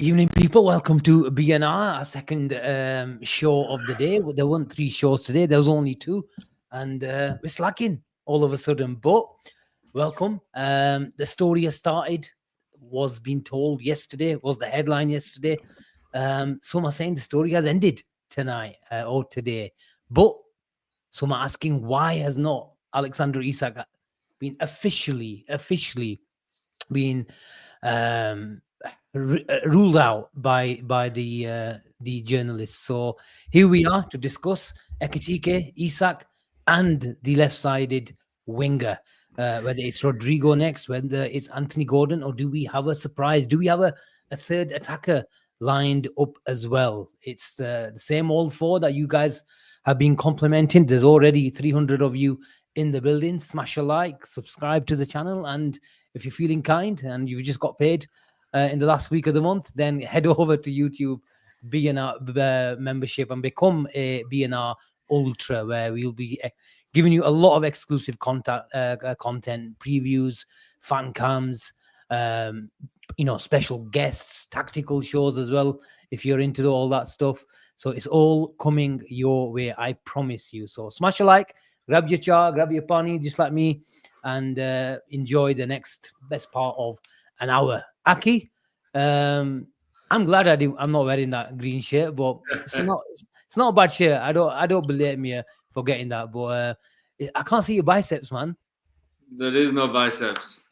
Evening, people. Welcome to BNR, our second show of the day. There weren't 3 shows today. There was only 2, and we're slacking all of a sudden. But welcome. The story has started. Was being told yesterday. Was the headline yesterday? Some are saying the story has ended tonight or today. But some are asking why has not Alexander Isak been officially been ruled out by the journalists. So here we are to discuss Ekitike, Isak, and the left-sided winger. Whether it's Rodrigo next, whether it's Anthony Gordon, or do we have a surprise? Do we have a third attacker lined up as well? It's the same old 4 that you guys have been complimenting. There's already 300 of you in the building. Smash a like, subscribe to the channel, and if you're feeling kind and you've just got paid in the last week of the month, then head over to YouTube, BNR membership, and become a BNR Ultra, where we'll be giving you a lot of exclusive content, previews, fan cams, special guests, tactical shows as well, if you're into all that stuff. So it's all coming your way, I promise you. So smash a like, grab your cha, grab your pani, just like me, and enjoy the next best part of an hour. Aki, I'm glad I'm not wearing that green shirt, but it's not a bad shirt. I don't blame you for getting that, but I can't see your biceps, man. There is no biceps.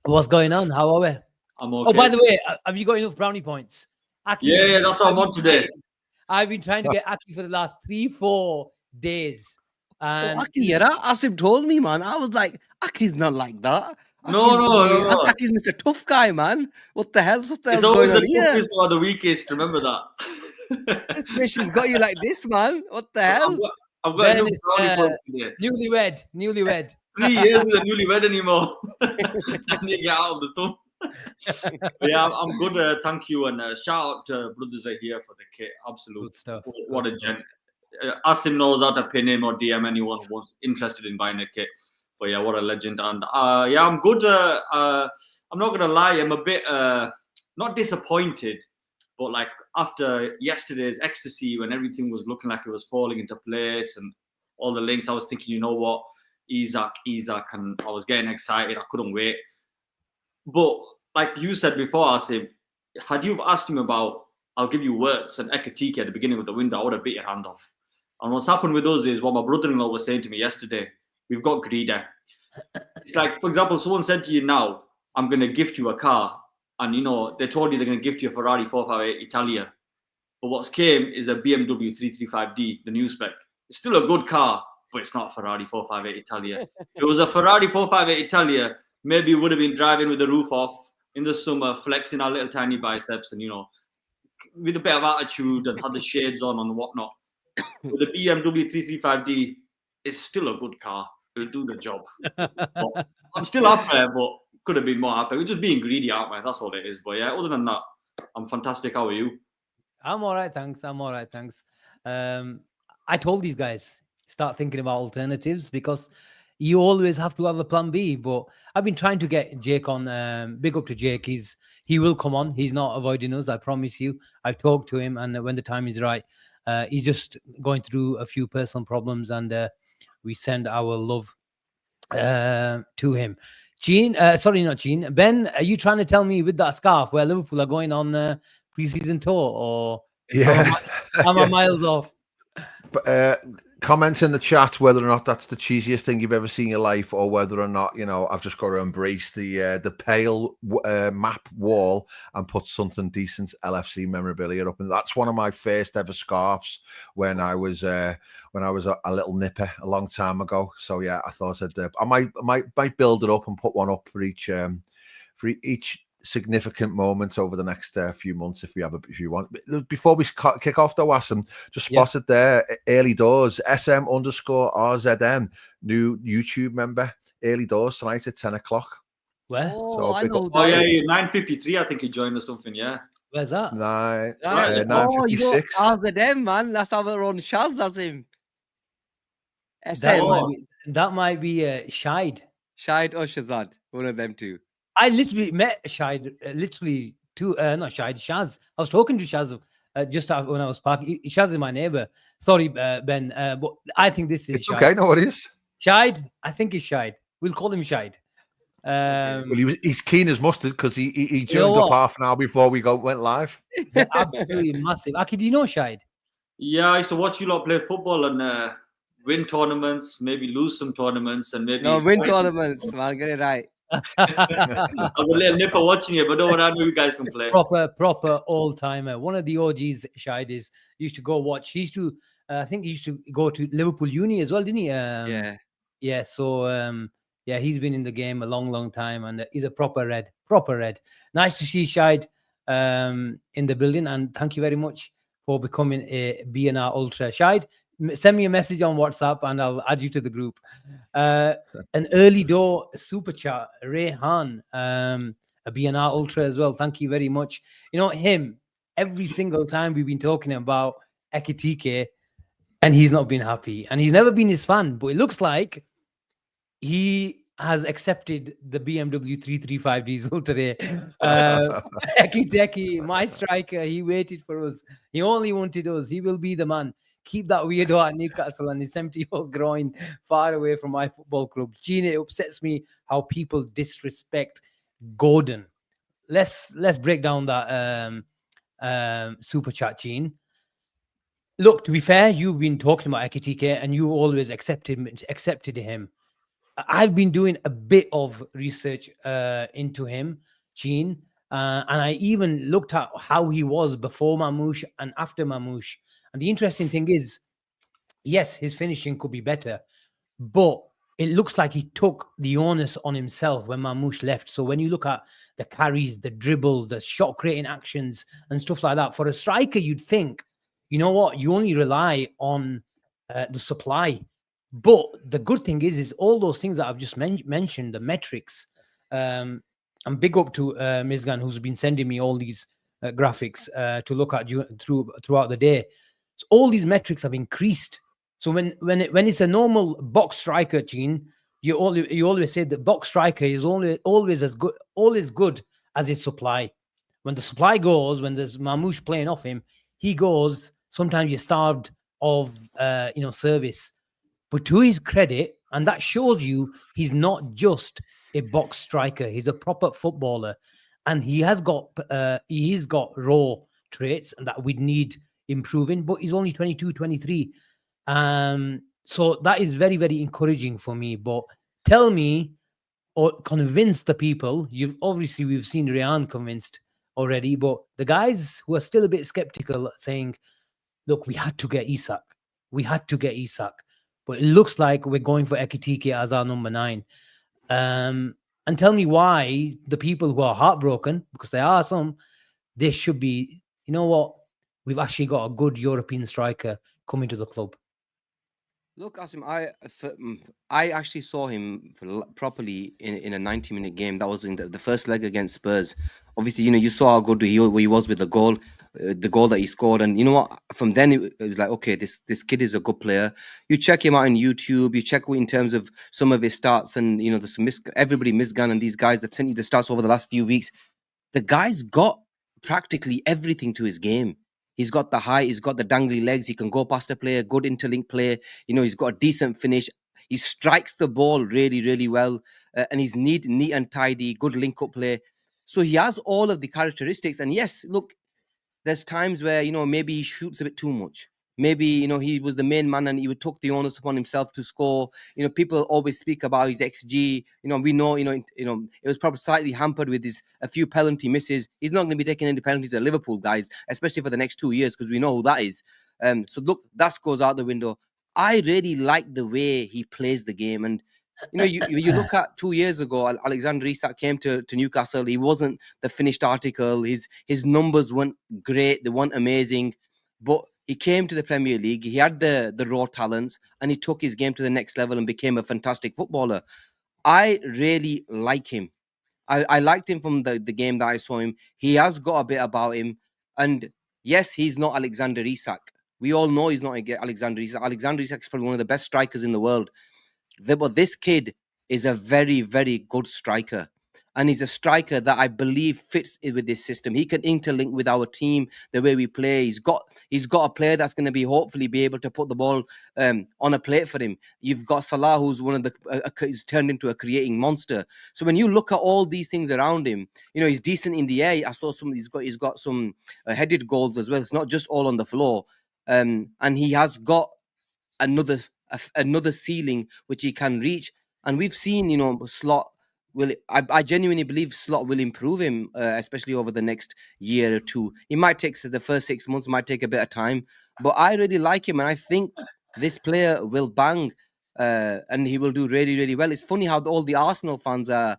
What's going on? How are we? I'm okay. Oh, by the way, have you got enough brownie points? Aki, yeah, that's what I'm on today. I've been trying to get Aki for the last 3-4 days. And Aki, Asim told me, man. I was like, Aki's not like that. No. Aki's Mr. Tough Guy, man. What the hell? It's always the toughest or the weakest. Remember that. She's got you like this, man. What the hell? I've got enough brownie points today. Newlywed. 3 years is a newlywed anymore. I need to get out of the thumb. Yeah, I'm good. Thank you, and shout out to brothers are here for the kit. Absolute Good stuff. What a gent. Asim knows how to pin him or DM anyone who was interested in buying a kit. But yeah, what a legend. And yeah, I'm good. I'm not gonna lie, I'm a bit not disappointed, but like after yesterday's ecstasy, when everything was looking like it was falling into place and all the links, I was thinking, you know what, Isak, and I was getting excited. I couldn't wait. But like you said before, Asim, had you asked him about, I'll give you words and Ekitike at the beginning of the window, I would have bit your hand off. And what's happened with us is what my brother-in-law was saying to me yesterday. We've got greed there. It's like, for example, someone said to you now, I'm going to gift you a car. And, you know, they told you they're going to gift you a Ferrari 458 Italia. But what's came is a BMW 335D, the new spec. It's still a good car, but it's not a Ferrari 458 Italia. If it was a Ferrari 458 Italia, maybe we would have been driving with the roof off in the summer, flexing our little tiny biceps and, you know, with a bit of attitude and had the shades on and whatnot. With the BMW 335D, it's still a good car. It'll do the job. I'm still up there, but could have been more happy. We're just being greedy, aren't we? That's all it is. But yeah, other than that, I'm fantastic. How are you? I'm all right, thanks. I told these guys, start thinking about alternatives, because you always have to have a plan B. But I've been trying to get Jake on. Big up to Jake. He will come on. He's not avoiding us, I promise you. I've talked to him, and when the time is right, he's just going through a few personal problems, and we send our love to him. Sorry, not Gene. Ben, are you trying to tell me with that scarf where Liverpool are going on pre-season tour, or am I miles off? Comment in the chat whether or not that's the cheesiest thing you've ever seen in your life, or whether or not, you know, I've just got to embrace the pale map wall and put something decent LFC memorabilia up. And that's one of my first ever scarves when I was a little nipper a long time ago. So yeah, I thought I might build it up and put one up for each significant moment over the next few months if you want. Before we kick off though, Asim, just spotted there early doors SM_RZM, new YouTube member, early doors tonight at 10 o'clock. Where? Oh, so I know. Oh yeah, 9:53. I think he joined or something. Yeah. Where's that? 9:56. RZM, man. That's our own Shaz, Asim. SM. That might be Shide. Shahid or Shazad. One of them two. I literally met Shahid, literally not Shahid, Shaz. I was talking to Shaz just after when I was parking. Shaz is my neighbor. Sorry, Ben, but I think this is It's Shahid. okay, no worries. Shahid, I think it's Shahid. We'll call him Shahid. Okay. Well, he's keen as mustard because he You know joined up what? half an hour before we went live. He's absolutely massive. Aki, do you know Shahid? Yeah, I used to watch you lot play football and win tournaments, maybe lose some tournaments, and maybe No, win fight. tournaments, man. Get it right. I was a little nipper watching it, but don't worry, I know you guys can play. proper all timer. One of the OGs, Shahid, is used to go watch. He used to, I think, he used to go to Liverpool Uni as well, didn't he? Yeah. Yeah. So yeah, he's been in the game a long time, and he's a proper red. Nice to see Shahid in the building, and thank you very much for becoming a BNR Ultra. Shahid, send me a message on WhatsApp, and I'll add you to the group. An early door super chat, Rehan, a BNR Ultra as well. Thank you very much. You know him. Every single time we've been talking about Ekitike, and he's not been happy, and he's never been his fan, but it looks like he has accepted the BMW 335 diesel today. Ekiteke, my striker, he waited for us. He only wanted us. He will be the man. Keep that weirdo at Newcastle and his 70-year-old groin far away from my football club. Gene, it upsets me how people disrespect Gordon. Let's break down that super chat, Gene. Look, to be fair, you've been talking about Ekitike and you always accepted him. I've been doing a bit of research into him, Gene, and I even looked at how he was before Mamouche and after Mamouche. And the interesting thing is, yes, his finishing could be better, but it looks like he took the onus on himself when Mamouche left. So when you look at the carries, the dribbles, the shot creating actions and stuff like that, for a striker, you'd think, you know what, you only rely on the supply. But the good thing is all those things that I've just mentioned, the metrics. I'm big up to Mizgan, who's been sending me all these graphics to look at throughout the day. So all these metrics have increased. So when it's a normal box striker, Gene, you always say that box striker is always good as its supply. When the supply goes, when there's Mamouche playing off him, he goes. Sometimes you're starved of service. But to his credit, and that shows you he's not just a box striker; he's a proper footballer, and he's got raw traits that we'd need improving. But he's only 22, 23. So that is very, very encouraging for me. But tell me or convince the people. We've seen Ryan convinced already, but the guys who are still a bit skeptical saying, look, we had to get Isak. But it looks like we're going for Ekitike as our number 9. And tell me why the people who are heartbroken, because there are some, they should be, you know what? We've actually got a good European striker coming to the club. Look, Asim, I actually saw him properly in a 90-minute game. That was in the first leg against Spurs. Obviously, you saw how good he was with the goal that he scored. And you know what? From then, it was like, okay, this kid is a good player. You check him out on YouTube. You check in terms of some of his stats. And, everybody, Mizgan and these guys that sent you the stats over the last few weeks. The guy's got practically everything to his game. He's got the height, he's got the dangly legs, he can go past a player, good interlink play, he's got a decent finish. He strikes the ball really, really well, and he's neat and tidy, good link-up play. So he has all of the characteristics. And yes, look, there's times where, maybe he shoots a bit too much. Maybe, he was the main man and he took the onus upon himself to score. People always speak about his XG. We know, it was probably slightly hampered with a few penalty misses. He's not going to be taking any penalties at Liverpool, guys, especially for the next 2 years, because we know who that is. So look, that goes out the window. I really like the way he plays the game. And, you look at 2 years ago, Alexander Isak came to Newcastle. He wasn't the finished article. His numbers weren't great. They weren't amazing. But he came to the Premier League. He had the raw talents, and he took his game to the next level and became a fantastic footballer. I really like him. I liked him from the game that I saw him. He has got a bit about him. And yes, he's not Alexander Isak. We all know he's not Alexander Isak. Alexander Isak is probably one of the best strikers in the world. But this kid is a very, very good striker. and he's a striker that I believe fits with this system. He can interlink with our team, the way we play. He's got a player that's going to be hopefully be able to put the ball on a plate for him. You've got Salah, who's one of the he's turned into a creating monster. So when you look at all these things around him, you know, he's decent in the air. I saw some. He's got some headed goals as well. It's not just all on the floor, and he has got another ceiling which he can reach. And we've seen, you know, Slot will. I genuinely believe Slot will improve him, especially over the next year or two. It might take the first 6 months, might take a bit of time, but I really like him, and I think this player will bang. And he will do really, really well. It's funny how all the Arsenal fans are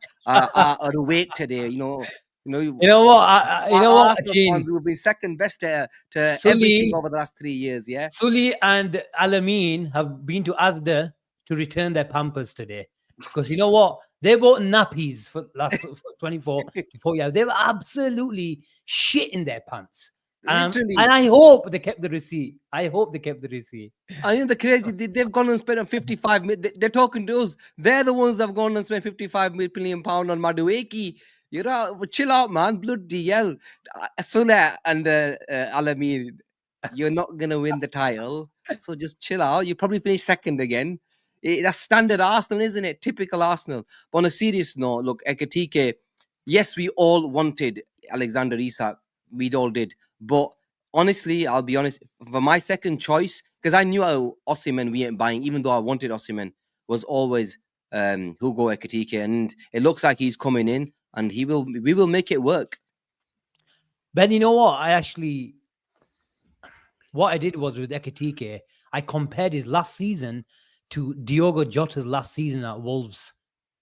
awake today. You You know what? You know what, Arsenal fans Achim? will be second best to everything Sully, over the last 3 years. Yeah. Sully and Alameen have been to Asda to return their Pampers today. Because you know what? They bought nappies for last for 24 to 40 hours. They were absolutely shit in their pants. Literally. And I hope they kept the receipt. I hope they kept the receipt. I think the crazy, they've gone and spent on 55 million. They're talking to us. They're the ones that have gone and spent 55 million pound on Madueke. You know, chill out, man. Bloody hell. Sunnah and Alameen, you're not going to win the title. So just chill out. You probably finish second again. That's standard Arsenal, isn't it? Typical Arsenal. But on a serious note, look, Ekitike, yes, we all wanted Alexander Isak. We all did. But honestly, I'll be honest, for my second choice, because I knew Osimhen we ain't buying, even though I wanted Osimhen, was always Hugo Ekitike. And it looks like he's coming in, and we will make it work. Ben, you know what? What I did was with Ekitike, I compared his last season to Diogo Jota's last season at Wolves.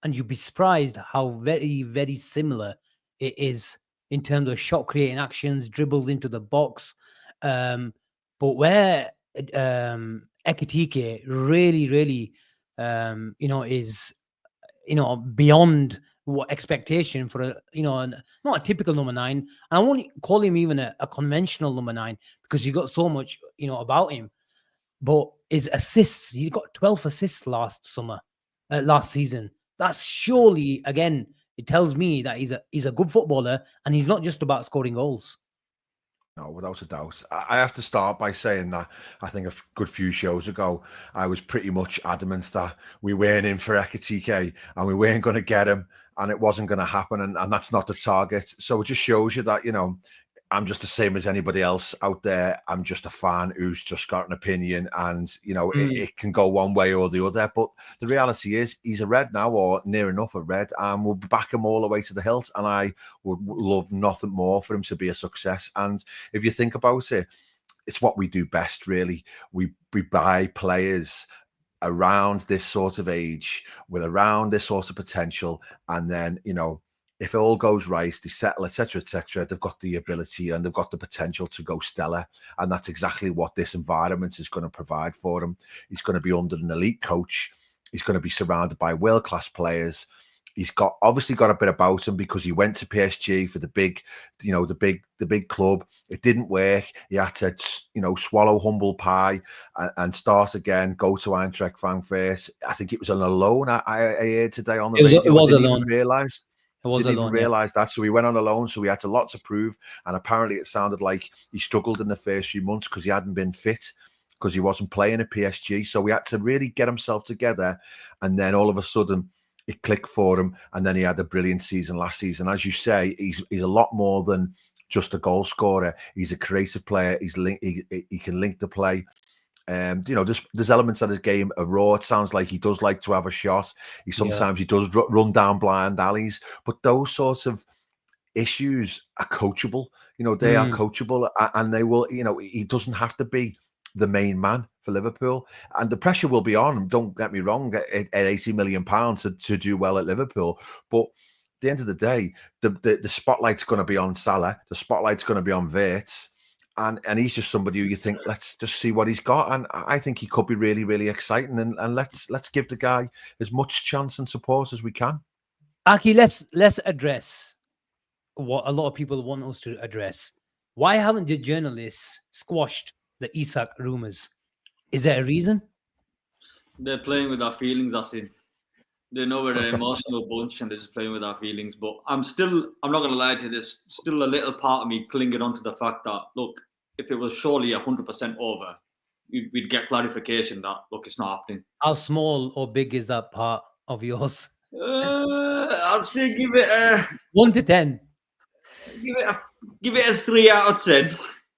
And you'd be surprised how very, very similar it is in terms of shot creating actions, dribbles into the box. But where Ekitike really, really, is, beyond what expectation for not a typical number 9. And I won't call him even a conventional number 9 because you got so much, about him. But his assists, he got 12 assists last season. That's surely, again, it tells me that he's a good footballer, and he's not just about scoring goals. No, without a doubt. I have to start by saying that I think a good few shows ago, I was pretty much adamant that we weren't in for Ekitike and we weren't going to get him and it wasn't going to happen. And that's not the target. So it just shows you that, I'm just the same as anybody else out there. I'm just a fan who's just got an opinion, and it can go one way or the other. But the reality is, he's a Red now, or near enough a Red, and we'll back him all the way to the hilt. And I would love nothing more for him to be a success. And if you think about it, it's what we do best, really. We buy players around this sort of age, with around this sort of potential, and then if it all goes right, they settle, etc., they've got the ability and they've got the potential to go stellar. And that's exactly what this environment is going to provide for him. He's going to be under an elite coach. He's going to be surrounded by world-class players. He's obviously got a bit about him because he went to PSG for the big club. It didn't work. He had to, swallow humble pie and start again, go to Eintracht Frankfurt. I think it was on a loan. I heard today on the radio. It was I didn't a loan. even realise. Didn't even realise that. So he went on a loan, so he had a lot to prove. And apparently it sounded like he struggled in the first few months because he hadn't been fit, because he wasn't playing at PSG. So he had to really get himself together. And then all of a sudden it clicked for him. And then he had a brilliant season last season. As you say, he's a lot more than just a goal scorer. He's a creative player. He can link the play. There's elements of his game are raw. It sounds like he does like to have a shot. He does run down blind alleys, but those sorts of issues are coachable. They are coachable, and they will. He doesn't have to be the main man for Liverpool, and the pressure will be on him. Don't get me wrong, at £80 million to do well at Liverpool, but at the end of the day, the spotlight's going to be on Salah. The spotlight's going to be on Wirtz. And he's just somebody who you think, let's just see what he's got. And I think he could be really, really exciting. And let's give the guy as much chance and support as we can. Aki, let's address what a lot of people want us to address. Why haven't the journalists squashed the Isak rumors? Is there a reason? They're playing with our feelings, Asim. They know we're an emotional bunch and they're just playing with our feelings. But I'm not going to lie to you, there's still a little part of me clinging on to the fact that, look, if it was surely 100% over, we'd get clarification that, look, it's not happening. How small or big is that part of yours? I'd say give it a 1 to 10. give it a 3 out of 10.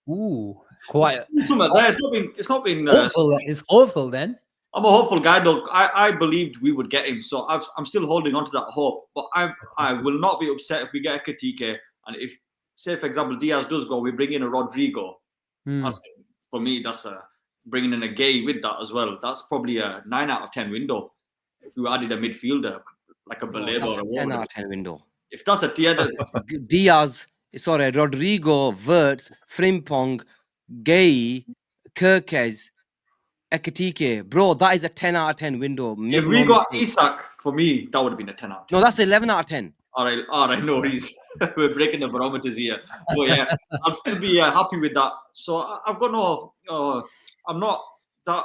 Ooh, quite. Something there. It's not been. Hopeful. It's hopeful then. I'm a hopeful guy, though. I believed we would get him, so I'm still holding on to that hope. But I will not be upset if we get Ekitike, and if, say, for example, Diaz does go, we bring in a Rodrygo. For me, that's bringing in a Gay with that as well. That's probably a 9 out of 10 window. If we added a midfielder like a Baleba That's or a 10 out of 10 window. if that's a tier, Diaz, sorry, Rodrigo, Wirtz, Frimpong, Gay, Kirkes, Ekitike. Bro, that is a 10 out of 10 window. if we got Isak, for me, that would have been a 10 out of 10. No, that's 11 out of 10. All right, no, we're breaking the barometers here. But yeah, I'll still be happy with that. So I've got I'm not that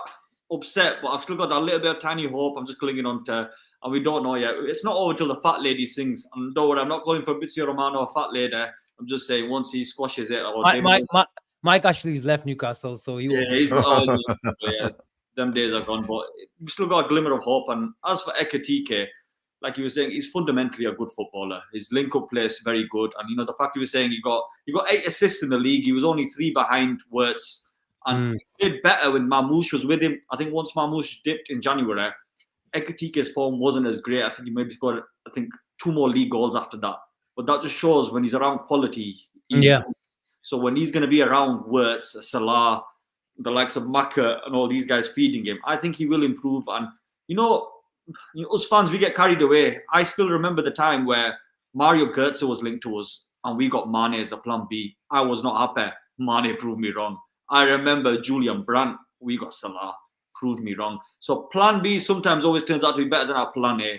upset, but I've still got that little bit of tiny hope. I'm just clinging on to, and we don't know yet. It's not over till the fat lady sings. And don't worry, I'm not calling for Fabrizio Romano a fat lady. I'm just saying once he squashes it. Mike Ashley's left Newcastle, so he will. Yeah, them days are gone. But we still got a glimmer of hope. And as for Ekitike, like you were saying, he's fundamentally a good footballer. His link-up play is very good. And, the fact you were saying he got 8 assists in the league. He was only 3 behind Wirtz. And he did better when Mamouche was with him. I think once Mamouche dipped in January, Ekitike's form wasn't as great. I think he maybe scored, 2 more league goals after that. But that just shows when he's around quality. So when he's going to be around Wirtz, Salah, the likes of Maka and all these guys feeding him, I think he will improve. And, us fans, we get carried away. I still remember the time where Mario Götze was linked to us and we got Mane as a plan B. I was not happy. Mane proved me wrong. I remember Julian Brandt. We got Salah. Proved me wrong. So plan B sometimes always turns out to be better than our plan A.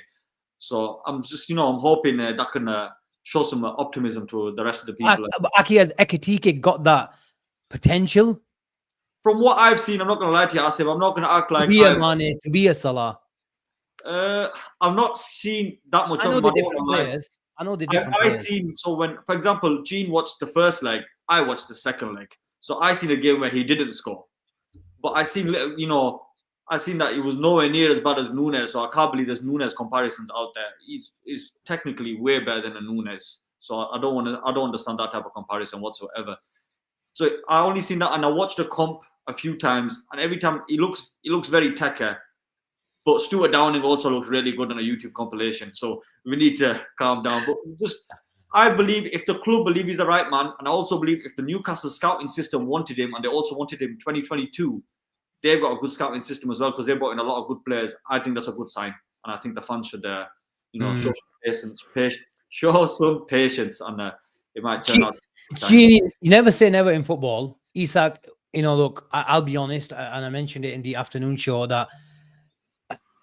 So I'm just, I'm hoping that can show some optimism to the rest of the people. Aki, has Ekitike got that potential? From what I've seen, I'm not going to lie to you, Asim. I'm not going to act like... To be a Mane, to be a Salah. I've not seen that much. I know the different players. I've seen, so when, for example, Gene watched the first leg, I watched the second leg. So I seen a game where he didn't score. But I seen, I seen that he was nowhere near as bad as Nunes. So I can't believe there's Nunes comparisons out there. He's technically way better than a Nunes. So I don't understand that type of comparison whatsoever. So I only seen that, and I watched the comp a few times, and every time he looks very techy. But Stuart Downing also looked really good on a YouTube compilation. So we need to calm down. But I believe if the club believe he's the right man, and I also believe if the Newcastle scouting system wanted him, and they also wanted him in 2022, they've got a good scouting system as well because they brought in a lot of good players. I think that's a good sign, and I think the fans should, show some patience, and it might turn out. You never say never in football. Isak, look, I'll be honest, and I mentioned it in the afternoon show that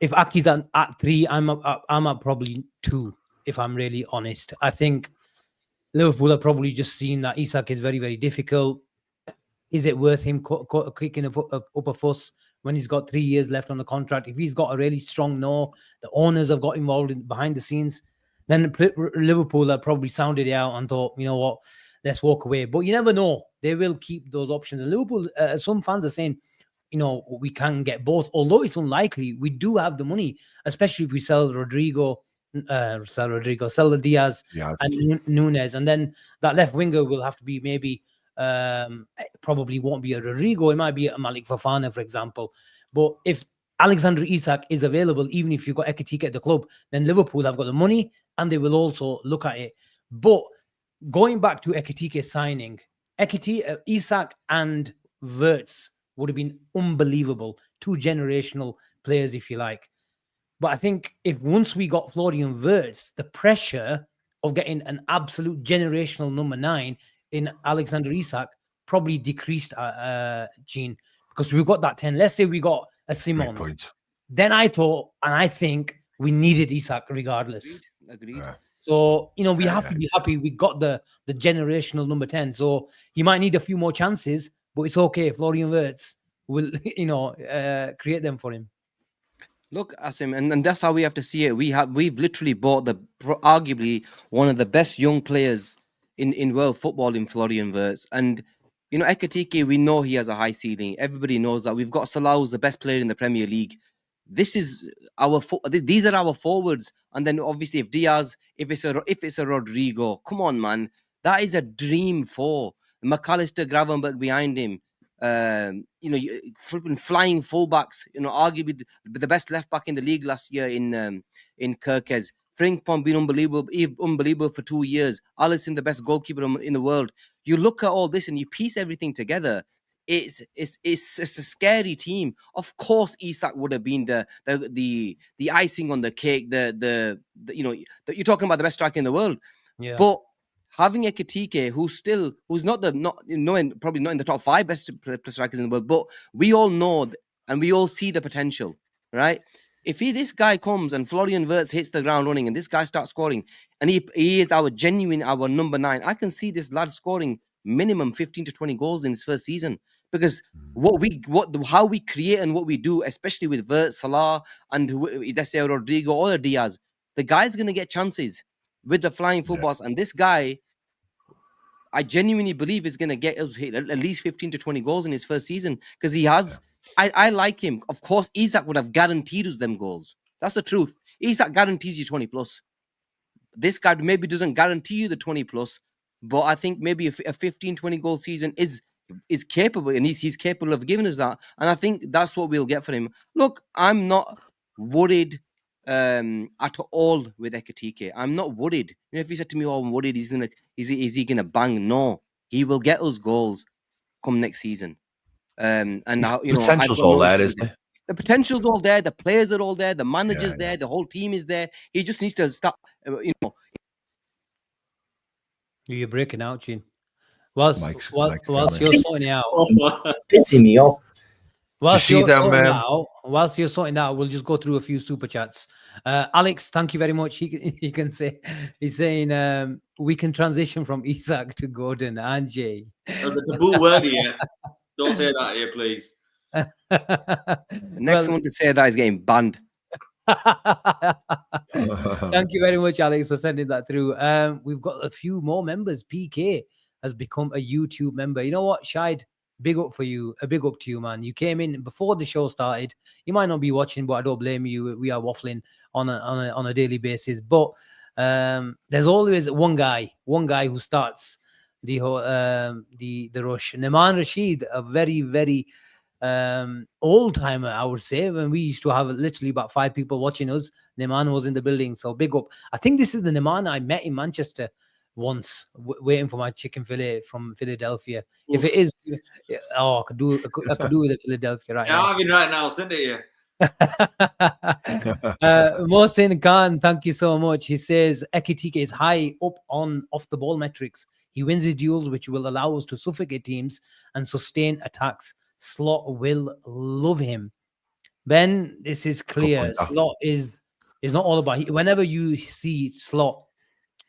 if Aki's at 3, I'm at probably 2. If I'm really honest, I think Liverpool have probably just seen that Isak is very, very difficult. Is it worth him kicking up a fuss when he's got 3 years left on the contract? If he's got a really strong no, the owners have got involved behind the scenes, then Liverpool have probably sounded it out and thought, you know what, let's walk away. But you never know. They will keep those options. And Liverpool, some fans are saying, we can get both. Although it's unlikely, we do have the money, especially if we sell Rodrigo, sell the Diaz and Nunes. And then that left winger will have to be maybe, probably won't be a Rodrigo. It might be a Malik Fofana, for example. But if Alexander Isak is available, even if you've got Ekitike at the club, then Liverpool have got the money and they will also look at it. But going back to Ekitike signing, Isak and Wirtz would have been unbelievable. 2 generational players, if you like. But I think if once we got Florian Wirtz, the pressure of getting an absolute generational number 9 in Alexander Isak probably decreased, Gene, because we've got that 10. Let's say we got a Simon. Then I thought, and I think we needed Isak regardless. Agreed. Yeah. So, we have to be happy we got the generational number 10. So he might need a few more chances, but it's okay. Florian Wirtz will, create them for him. Look, Asim, and that's how we have to see it. We've literally bought arguably one of the best young players in world football in Florian Wirtz. And you know, Ekitike, we know he has a high ceiling. Everybody knows that. We've got Salah, who's the best player in the Premier League. This is these are our forwards. And then obviously if Diaz, if it's a Rodrigo, come on, man. That is a dream for McAllister, Gravenberg behind him. You know, flipping flying fullbacks. You know, arguably the best left back in the league last year in Kirkes. Frimpong been unbelievable for 2 years. Alisson, the best goalkeeper in the world. You look at all this and you piece everything together. It's a scary team. Of course, Isak would have been the icing on the cake. The you know, you're talking about the best striker in the world. Yeah. But having Ekitike, who's probably not in the top 5 best strikers in the world, but we all know and we all see the potential, right? If this guy comes and Florian Wirtz hits the ground running and this guy starts scoring, and he is our number 9, I can see this lad scoring minimum 15 to 20 goals in his first season, because how we create and what we do, especially with Wirtz, Salah, and let's say Rodrigo or Diaz, the guy's going to get chances with the flying footballs. And this guy, I genuinely believe, is going to get us at least 15 to 20 goals in his first season, because he has. I like him. Of course, Isak would have guaranteed us them goals. That's the truth. Isak guarantees you 20 plus. This guy maybe doesn't guarantee you the 20 plus, but I think maybe a 15, 20 goal season is capable, and he's capable of giving us that. And I think that's what we'll get for him. Look, I'm not worried at all with Ekitike. I'm not worried. You know, if he said to me, "Oh, I'm worried," is he gonna bang? No, he will get us goals come next season. And now, you know, potential's all there, isn't it? The potential's all there. The players are all there. The manager's there. The whole team is there. He just needs to stop. You know, You're breaking out, Gene. Whilst Mike's you're sorting it out, pissing me off. whilst you're sorting out, we'll just go through a few super chats. Alex, thank you very much. He can say, he's saying we can transition from Isak to Gordon and Jay. There's a taboo word here. Don't say that here, please. the next one to say that is getting banned. Thank you very much, Alex, for sending that through. We've got a few more members. PK has become a YouTube member. You know what, Shide? Big up for you. A big up to you, man. You came in before the show started. You might not be watching, but I don't blame you. We are waffling on a daily basis. But there's always one guy who starts the rush. Naman Rashid, a very, very old timer, I would say. When we used to have literally about 5 people watching us, Naman was in the building. So big up. I think this is the Naman I met in Manchester once, waiting for my chicken fillet from Philadelphia. Ooh. If it is, I could do with the Philadelphia right now. Yeah, I'm in right now. Send it here. Mohsin Khan, thank you so much. He says Ekitike is high up on off the ball metrics. He wins his duels, which will allow us to suffocate teams and sustain attacks. Slot will love him. Ben, this is clear. Slot is not all about. Whenever you see Slot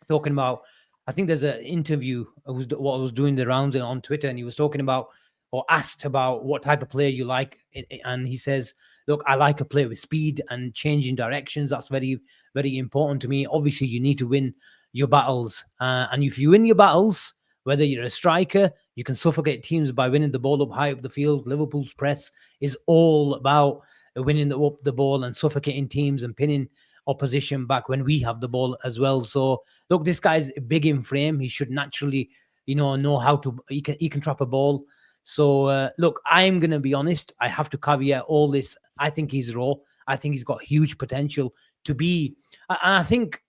talking about, I think there's an interview what I was doing the rounds on Twitter, and he was talking about or asked about what type of player you like, and he says, "Look, I like a player with speed and changing directions. That's very, very important to me. Obviously, you need to win your battles, and if you win your battles, whether you're a striker, you can suffocate teams by winning the ball up high up the field. Liverpool's press is all about winning the ball and suffocating teams and pinning opposition back when we have the ball as well. So look, this guy's big in frame. He should naturally, know how to. He can trap a ball. So look, I'm gonna be honest. I have to caveat all this. I think he's raw. I think he's got huge potential to be. And I think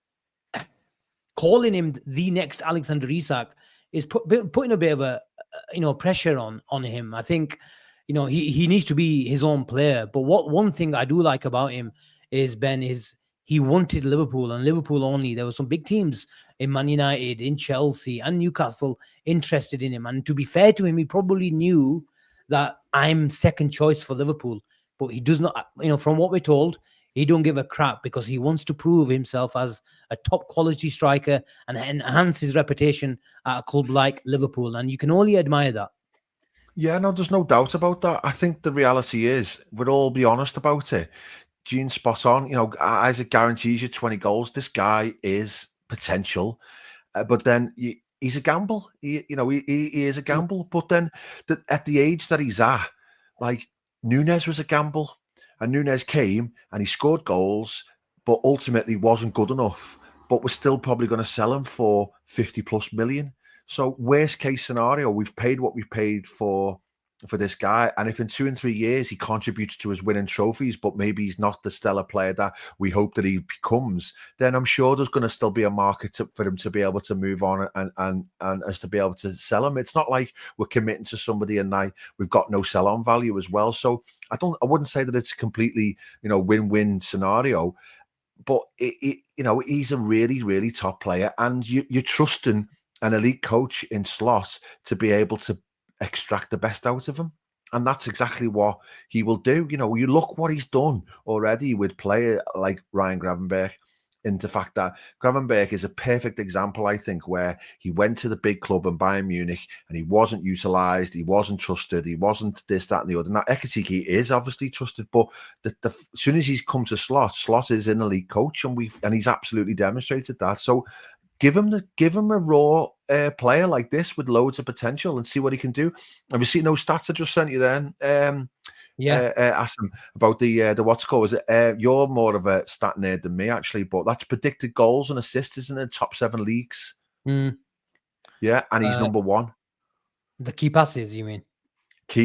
calling him the next Alexander Isak is putting a bit of a pressure on him. I think he needs to be his own player. But one thing I do like about him is, Ben, is he wanted Liverpool and Liverpool only. There were some big teams in Man United, in Chelsea and Newcastle interested in him. And to be fair to him, he probably knew that I'm second choice for Liverpool. But he does not, from what we're told, he don't give a crap because he wants to prove himself as a top quality striker and enhance his reputation at a club like Liverpool. And you can only admire that. Yeah, no, there's no doubt about that. I think the reality is, we'll all be honest about it. Gene's spot on. You know, Isaac guarantees you 20 goals. This guy is potential, but then he's a gamble. He is a gamble. But then at the age that he's at, like Nunes was a gamble, and Nunes came and he scored goals, but ultimately wasn't good enough. But we're still probably going to sell him for 50 plus million. So worst case scenario, we've paid what we paid for this guy, and if in 2 and 3 years he contributes to us winning trophies, but maybe he's not the stellar player that we hope that he becomes, then I'm sure there's going to still be a market for him to be able to move on and us to be able to sell him. It's not like we're committing to somebody and now we've got no sell-on value as well. So I wouldn't say that it's completely win-win scenario, but he's a really, really top player, and you're trusting an elite coach in Slot to be able to extract the best out of him, and that's exactly what he will do. You look what he's done already with player like Ryan Gravenberch, in the fact that Gravenberch is a perfect example, I think, where he went to the big club in Bayern Munich and he wasn't utilised, he wasn't trusted, he wasn't this, that, and the other. Now Ekitike is obviously trusted, but as soon as he's come to Slot is an elite coach, and he's absolutely demonstrated that. So give him a raw player like this with loads of potential and see what he can do. Have you seen those stats I just sent you then? Asim, about the what's called? Is it? You're more of a stat nerd than me, actually, but that's predicted goals and assists, isn't it? Top 7 leagues. Yeah, and he's number 1. The key passes, you mean?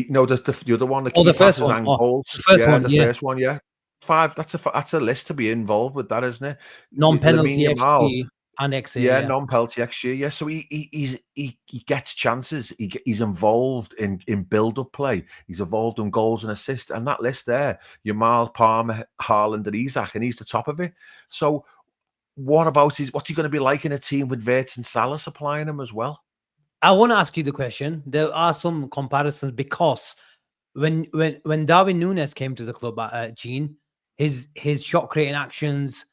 No, the other one, the key passes and goals. The first one, yeah. 5. That's a list to be involved with, that, isn't it? Non-penalty XG and XA. Yeah, non-penalty XG. Yeah, so he gets chances. He's involved in build-up play. He's involved in goals and assists. And that list there, Yamal, Palmer, Haaland, and Isak, and he's the top of it. So what's he going to be like in a team with Wirtz and Salah supplying him as well? I want to ask you the question. There are some comparisons, because when Darwin Núñez came to the club at Gene, his shot creating actions,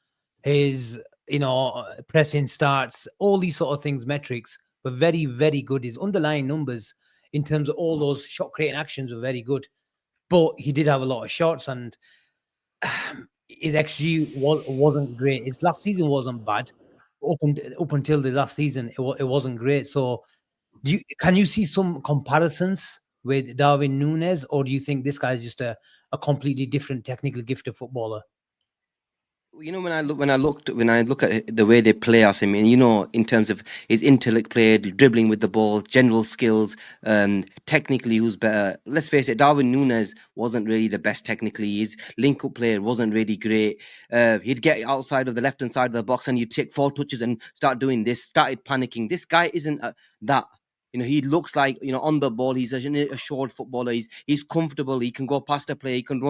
his pressing starts, all these sort of things, metrics were very, very good. His underlying numbers in terms of all those shot creating actions were very good, but he did have a lot of shots, and his XG wasn't great. His last season wasn't bad. Up until the last season, it wasn't great. So can you see some comparisons with Darwin Núñez, or do you think this guy is just a completely different technically gifted footballer? When I look at the way they play Asim, in terms of his intellect play, dribbling with the ball, general skills, technically who's better. Let's face it, Darwin Núñez wasn't really the best technically. His link-up play wasn't really great. He'd get outside of the left-hand side of the box and you'd take 4 touches and start doing this, started panicking. This guy isn't that. He looks like, on the ball, he's a short footballer. He's comfortable. He can go past a player. He can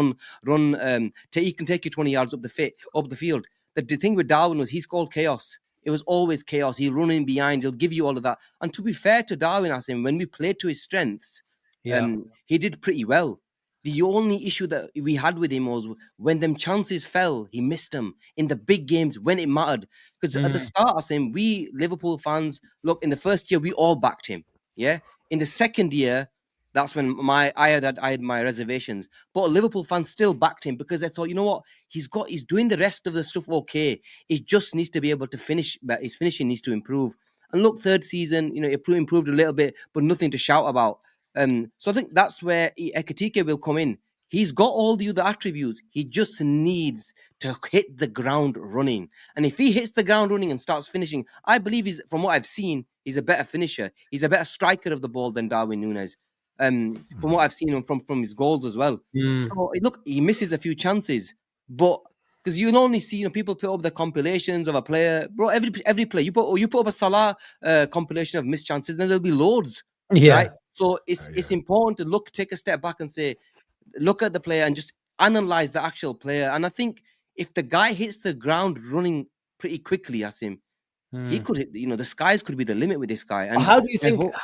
run. He can take you 20 yards up the field. The thing with Darwin was he's called chaos. It was always chaos. He'll run in behind. He'll give you all of that. And to be fair to Darwin, Asim, when we played to his strengths, he did pretty well. The only issue that we had with him was when them chances fell, he missed them in the big games when it mattered. Because at the start, Asim, we Liverpool fans, look, in the first year, we all backed him. Yeah. In the second year, that's when I had my reservations. But Liverpool fans still backed him because they thought, you know what, he's doing the rest of the stuff okay. He just needs to be able to finish, but his finishing needs to improve. And look, third season, it improved a little bit, but nothing to shout about. So I think that's where Ekitike will come in. He's got all the other attributes. He just needs to hit the ground running. And if he hits the ground running and starts finishing, I believe from what I've seen, he's a better finisher. He's a better striker of the ball than Darwin Núñez. From what I've seen from his goals as well. So look, he misses a few chances, but because you'll only see people put up the compilations of a player, bro. Every player you put up a Salah compilation of missed chances, then there'll be loads. Yeah. Right. So it's important to take a step back and say, look at the player and just analyze the actual player. And I think if the guy hits the ground running pretty quickly, Asim, he could hit. The skies could be the limit with this guy. And how do you think?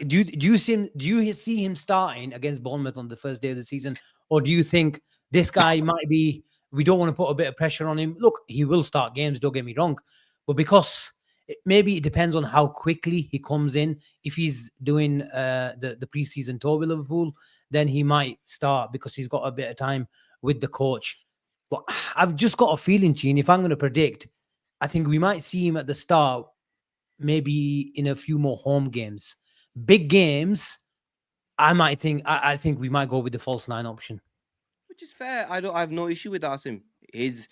Do you see him starting against Bournemouth on the first day of the season, or do you think this guy might be? We don't want to put a bit of pressure on him. Look, he will start games. Don't get me wrong, but because maybe it depends on how quickly he comes in. If he's doing the preseason tour with Liverpool, then he might start because he's got a bit of time with the coach. But I've just got a feeling, Gene, if I'm going to predict, I think we might see him at the start, maybe in a few more home games. Big games, I think we might go with the false 9 option. Which is fair. I have no issue with Asim. If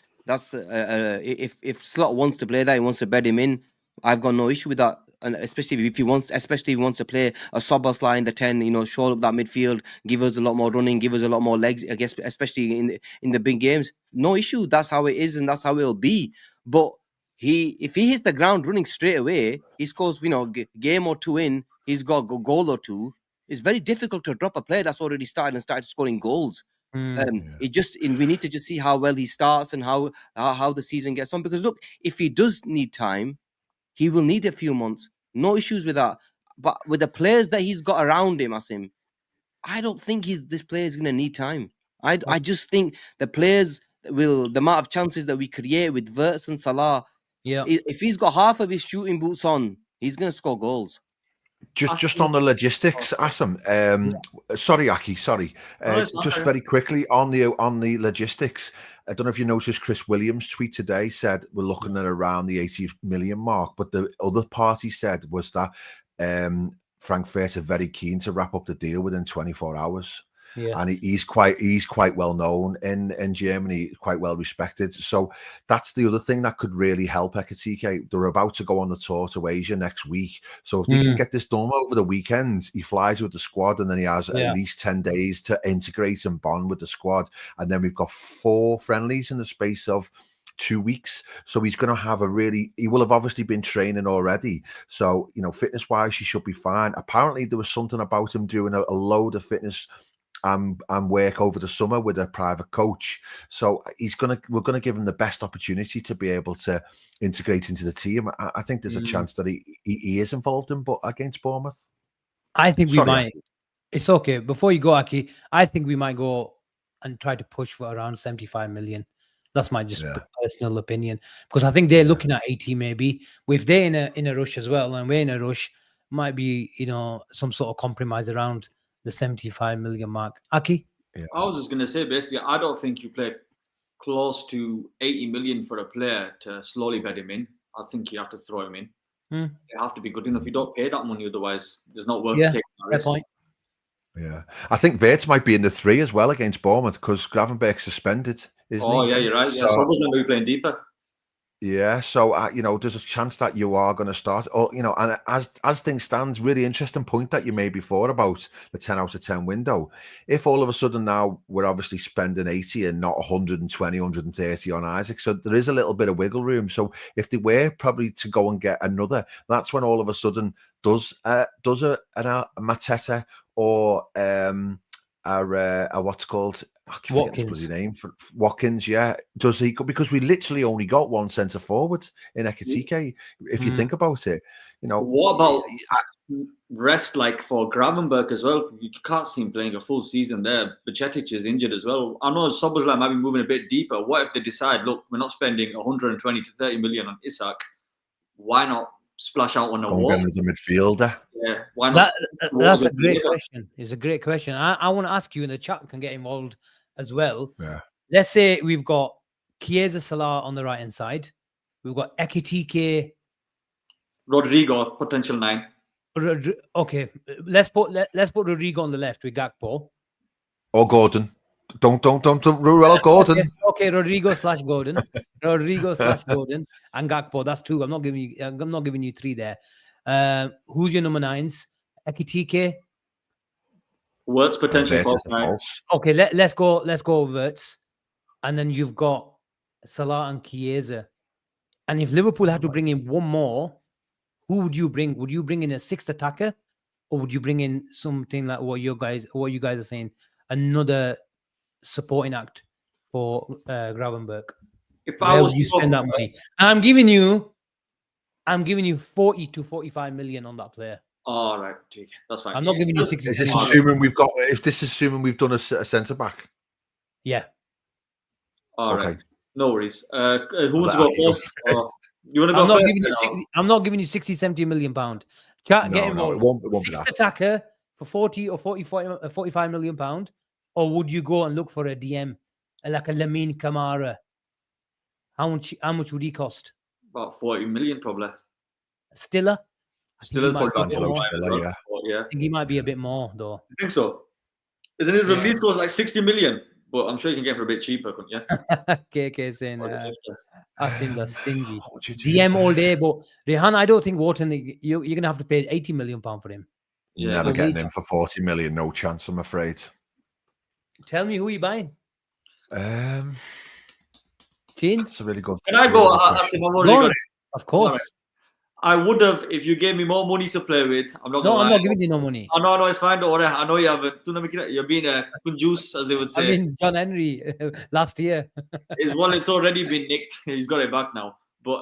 Slot wants to play that, he wants to bed him in. I've got no issue with that. And especially if he wants to play a Szoboszlai in the 10, shore up that midfield, give us a lot more running, give us a lot more legs, I guess, especially in the big games. No issue. That's how it is, and that's how it'll be. But if he hits the ground running straight away, he scores, game or two in, he's got a goal or two. It's very difficult to drop a player that's already started scoring goals. We need to just see how well he starts and how the season gets on. Because look, if he does need time, he will need a few months. No issues with that. But with the players that he's got around him, Asim, I don't think this player is going to need time. I just think the players the amount of chances that we create with Wirtz and Salah. Yeah. If he's got half of his shooting boots on, he's going to score goals. Just on the logistics, Asim. Sorry, Aki. Sorry. Just very quickly on the logistics. I don't know if you noticed Chris Williams' tweet today said we're looking at around the 80 million mark, but the other part he said was that Frankfurt are very keen to wrap up the deal within 24 hours. Yeah. And he's quite well known in Germany, quite well respected. So that's the other thing that could really help Ekitike. They're about to go on the tour to Asia next week. So if they can get this done over the weekend, he flies with the squad and then he has at least 10 days to integrate and bond with the squad. And then we've got 4 friendlies in the space of 2 weeks. So he's going to have he will have obviously been training already. So, fitness wise, he should be fine. Apparently there was something about him doing a load of fitness and work over the summer with a private coach. So we're gonna give him the best opportunity to be able to integrate into the team. I think there's a chance that he is involved in, but against Bournemouth. I think we might. It's okay. Before you go, Aki, I think we might go and try to push for around 75 million. That's my personal opinion, because I think they're looking at 80 maybe. If they're in a rush as well, and we're in a rush, might be some sort of compromise around the 75 million mark. Aki? Yeah. I was just going to say, basically, I don't think you play close to 80 million for a player to slowly bed him in. I think you have to throw him in. You have to be good enough. You don't pay that money, otherwise there's not worth taking that risk. Point. Yeah. I think Wirtz might be in the 3 as well against Bournemouth because Gravenberg's suspended, isn't he? Oh, yeah, you're right. So was going to be playing deeper. Yeah, so there's a chance that you are going to start. And as things stand, really interesting point that you made before about the 10 out of 10 window. If all of a sudden now we're obviously spending 80 and not 120, 130 on Isak, so there is a little bit of wiggle room. So if they were probably to go and get another, that's when all of a sudden does a Mateta or what's called. Watkins. His name for Watkins, yeah. Does he? Because we literally only got one centre forward in Ekitike. If you think about it, What about rest like for Gravenberg as well? You can't see him playing a full season there. Bajcetic is injured as well. I know Szoboszlai might be moving a bit deeper. What if they decide, look, we're not spending 120 to 30 million on Isak? Why not splash out on a wall? As a midfielder. Yeah, why not? That's a great question. It's a great question. I want to ask you, and the chat can get involved as well. Yeah. Let's say we've got Chiesa, Salah on the right hand side. We've got Ekitike, Rodrigo, potential 9. Okay, let's put Rodrigo on the left with Gakpo or Gordon. Don't rule out Gordon. Okay, Rodrigo / Gordon, Gordon, and Gakpo. That's 2. I'm not giving you 3 there. Who's your number 9s? Ekitike. Wirtz potential false. Okay, let's go Wirtz, and then you've got Salah and Chiesa. And if Liverpool had to bring in one more, who would you bring? Would you bring in a 6th attacker, or would you bring in something like what you guys are saying, another supporting act for Gravenberg? If I was you spend that money, I'm giving you 40 to 45 million on that player. All right, that's fine. I'm not giving you 60. Is this assuming we've got? If this is assuming we've done a centre back? Yeah. All right. No worries. Who wants to go first? You want to go first? I'm not giving you 60, 70 million pound. Chat, get involved. It won't be 6th attacker for 40 or 45 million pound, or would you go and look for a DM like a Lamine Kamara, how much would he cost? About 40 million probably. Stiller? I think he Still might be a bit Angelo more. Stiller, yeah. Yeah. I think he might be a bit more though. I think so. Isn't his Yeah. release cost like 60 million? But I'm sure you can get it for a bit cheaper, couldn't you? KK saying Or is it 50? Asim the stingy. What would you do DM all there? day, but Rehan, I don't think Wharton, you're going to have to pay 80 million pound for him. Yeah. Never So getting we- in for 40 million, no chance, I'm afraid. Tell me who you buying. Um, Chin? That's a really good. Can I really go, good question. Asim? I've already Go got on. it. Of course. Alright. I would have, if you gave me more money to play with. I'm not No, gonna I'm lie. not giving you no money. Oh, no, it's fine. Don't worry. I know you haven't. You're being a juice, as they would I say. mean, John Henry last year. His wallet's already been nicked. He's got it back now. But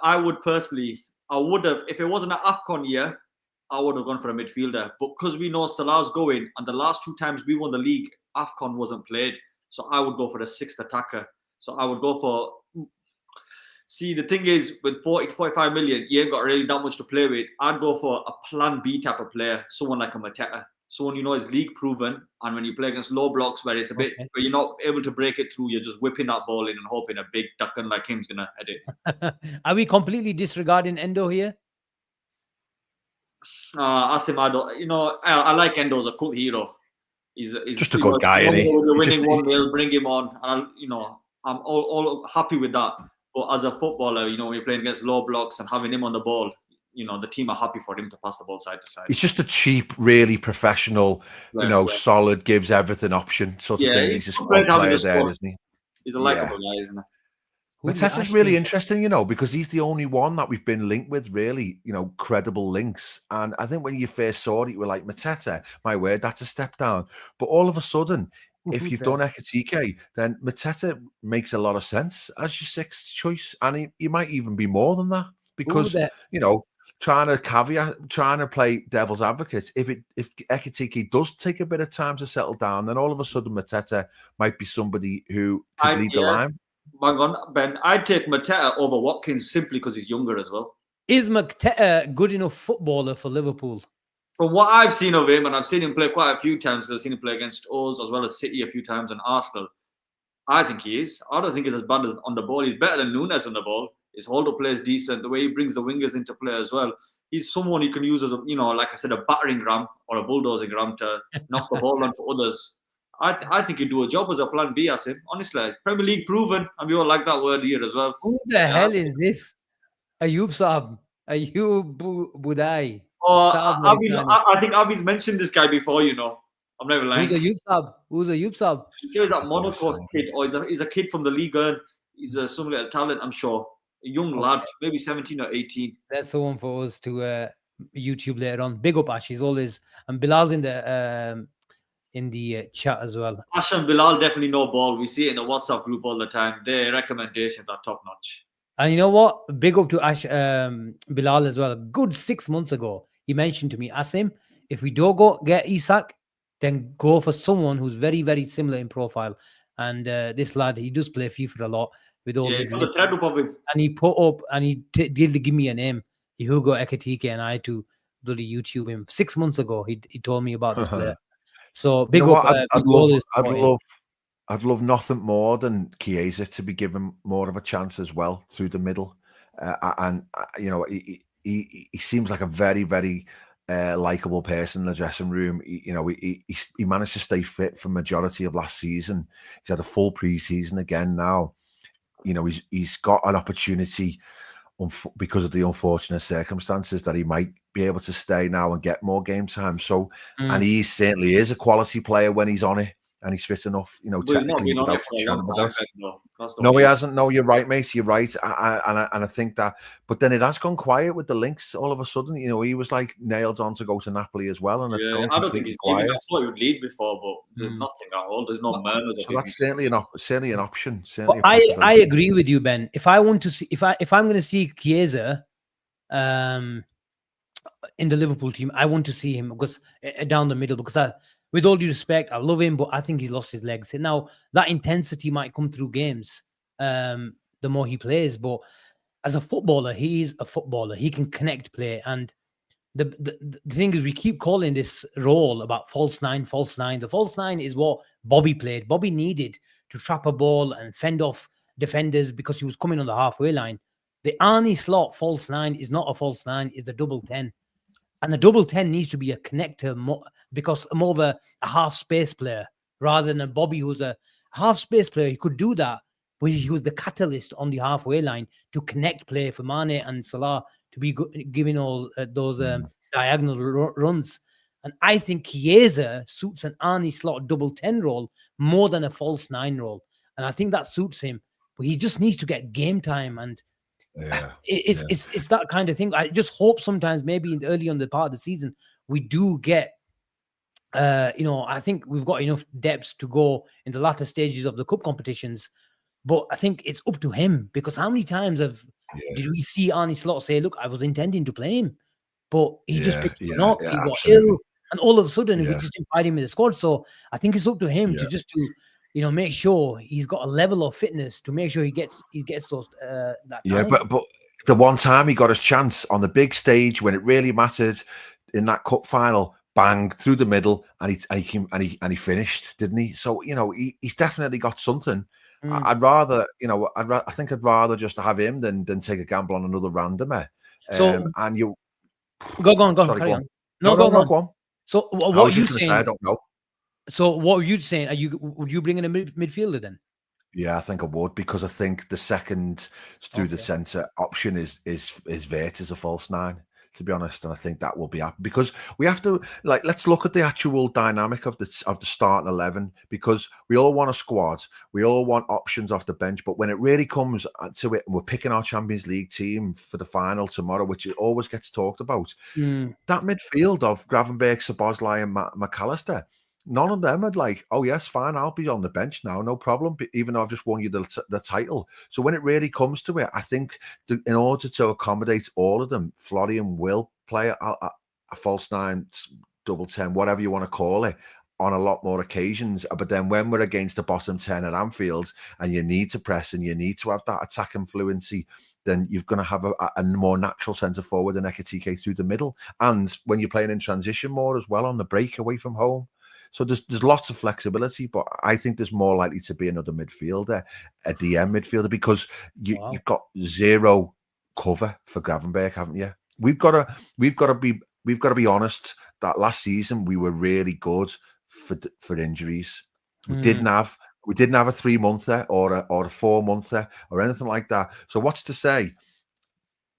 I would personally, I would have, if it wasn't an AFCON year, I would have gone for a midfielder. But because we know Salah's going, and the last 2 times we won the league, AFCON wasn't played. So I would go for the 6th attacker. So I would go for. See, the thing is, with 40 to 45 million, you ain't got really that much to play with. I'd go for a plan B type of player, someone like a Mateta. Someone you know is league proven, and when you play against low blocks where it's a bit, where you're not able to break it through, you're just whipping that ball in and hoping a big ducking like him's gonna head it. Are we completely disregarding Endo here? Asim, I like Endo as a cult hero. He's Just a good guy, isn't he? You're He just- winning 1-0, bring him on. And I'm all happy with that. But as a footballer, when you're playing against low blocks and having him on the ball, the team are happy for him to pass the ball side to side. He's just a cheap, really professional, Right. solid, gives everything option sort of Yeah, thing. he's He's a great squad having player a there, squad. isn't he? He's a likable guy, isn't he? Who do you Mateta's actually- really interesting, because he's the only one that we've been linked with, really, credible links. And I think when you first saw it, you were like, Mateta, my word, that's a step down. But all of a sudden, if Who's you've that? done Ekitike, then Mateta makes a lot of sense as your 6th choice. And he might even be more than that because, that- trying to play devil's advocate, if Ekitike does take a bit of time to settle down, then all of a sudden Mateta might be somebody who could lead the line. Hang on, Ben. I'd take Mateta over Watkins simply because he's younger as well. Is Mateta good enough footballer for Liverpool? From what I've seen of him, and I've seen him play quite a few times, because I've seen him play against us as well as City a few times and Arsenal, I think he is. I don't think he's as bad as on the ball. He's better than Nunes on the ball. His hold-up play is decent. The way he brings the wingers into play as well. He's someone you can use as like I said, a battering ram or a bulldozing ram to knock the ball onto others. I think he'd do a job as a plan B, Asim. Honestly, Premier League proven, and we all like that word here as well. Who the hell is this? Ayub Saab. Ayub Budai. I think Abi's mentioned this guy before, I'm not even lying. Who's Ayub Saab? Who's Ayub Saab? He was that Monaco kid, or he's a kid from the Ligue 1. He's some little talent, I'm sure. A young lad, maybe 17 or 18. That's the one for us to YouTube later on. Big up Ash. He's always, and Bilal's in the chat as well. Ash and Bilal definitely know ball. We see it in the WhatsApp group all the time. Their recommendations are top notch. And you know what? Big up to Ash, Bilal as well. A good 6 months ago, he mentioned to me, Asim, if we don't go get Isak, then go for someone who's very, very similar in profile. And this lad, he does play FIFA a lot with all Yeah, these. got a thread up of him. And he put up and he did give me a name, Hugo Ekitike, and I had to bloody YouTube him 6 months ago. He told me about this player. So big up. I'd love nothing more than Chiesa to be given more of a chance as well through the middle, he seems like a very, very likable person in the dressing room. He managed to stay fit for majority of last season. He's had a full pre-season again now. He's got an opportunity because of the unfortunate circumstances that he might be able to stay now and get more game time. So, and he certainly is a quality player when he's on it and he's fit enough. Technically, without no, he hasn't. No, you're right, mate. You're right. I think that, but then it has gone quiet with the links. All of a sudden, he was like nailed on to go to Napoli as well, and it's gone. I don't think he's quiet. I thought he would lead before, but there's nothing at all. There's no murmurs. So that's certainly an option. Well, I agree with you, Ben. If I want to see, if I'm going to see Chiesa, in the Liverpool team, I want to see him because down the middle. Because with all due respect, I love him, but I think he's lost his legs. And now that intensity might come through games, the more he plays. But as a footballer, he is a footballer. He can connect play. And the thing is, we keep calling this role about false nine. The false nine is what Bobby played. Bobby needed to trap a ball and fend off defenders because he was coming on the halfway line. The Arnie Slot false 9 is not a false 9, it's the double 10. And the double 10 needs to be a connector because more of a half space player rather than a Bobby who's a half space player. He could do that, but he was the catalyst on the halfway line to connect play for Mane and Salah to be giving all those diagonal runs. And I think Chiesa suits an Arnie Slot double 10 role more than a false 9 role. And I think that suits him. But he just needs to get game time. And it's that kind of thing. I just hope sometimes maybe early on the part of the season, we do get, I think we've got enough depth to go in the latter stages of the cup competitions. But I think it's up to him because how many times did we see Arnie Slot say, look, I was intending to play him, but he just picked him up, he got ill, and all of a sudden we just invited him in the squad. So I think it's up to him to make sure he's got a level of fitness to make sure he gets those that time. But the one time he got his chance on the big stage when it really mattered in that cup final, bang through the middle, and he finished, didn't he? So he's definitely got something. I'd rather I think I'd rather just have him than take a gamble on another randomer. And you go on, carry on. No, go on. So what are you saying? I don't know. So what were you saying? Would you bring in a midfielder then? Yeah, I think I would, because I think the second through the centre option is Vert as a false 9, to be honest, and I think that will be up because we have to let's look at the actual dynamic of the starting 11, because we all want a squad, we all want options off the bench, but when it really comes to it, and we're picking our Champions League team for the final tomorrow, which it always gets talked about, that midfield of Gravenberch, Szoboszlai, and McAllister. None of them are like, oh yes, fine, I'll be on the bench now, no problem, even though I've just won you the title. So when it really comes to it, I think in order to accommodate all of them, Florian will play a false 9, double 10, whatever you want to call it, on a lot more occasions. But then when we're against the bottom 10 at Anfield and you need to press and you need to have that attacking fluency, then you're going to have a more natural centre forward than Ekitike through the middle. And when you're playing in transition more as well on the break away from home. So there's lots of flexibility, but I think there's more likely to be another midfielder, a DM midfielder, because you've got zero cover for Gravenberch, haven't you? We've got to be honest that last season we were really good for injuries. We didn't have a 3-monther or a 4-monther or anything like that. So what's to say?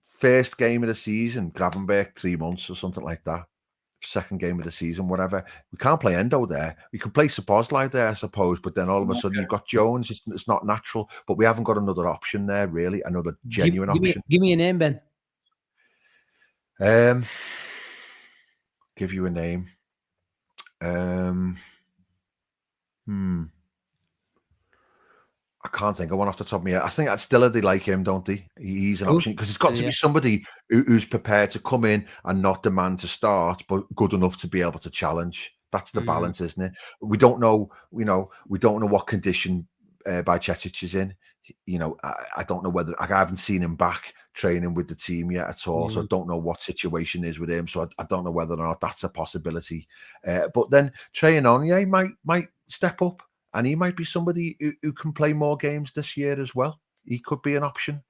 First game of the season, Gravenberch 3 months or something like that. Second game of the season, whatever. We can't play Endo there. We can play Szoboszlai there, I suppose, but then all of a sudden you've got Jones. It's not natural, but we haven't got another option there, really, another genuine option. Give me a name, Ben. Give you a name. I can't think of one off the top of my head. I think they like him, don't they? He's an option because it's got to be somebody who's prepared to come in and not demand to start, but good enough to be able to challenge. That's the balance, isn't it? We don't know, we don't know what condition Bajcetic is in. I don't know whether I haven't seen him back training with the team yet at all, so I don't know what situation is with him. So I don't know whether or not that's a possibility. But then Traoré might step up. And he might be somebody who can play more games this year as well. He could be an option,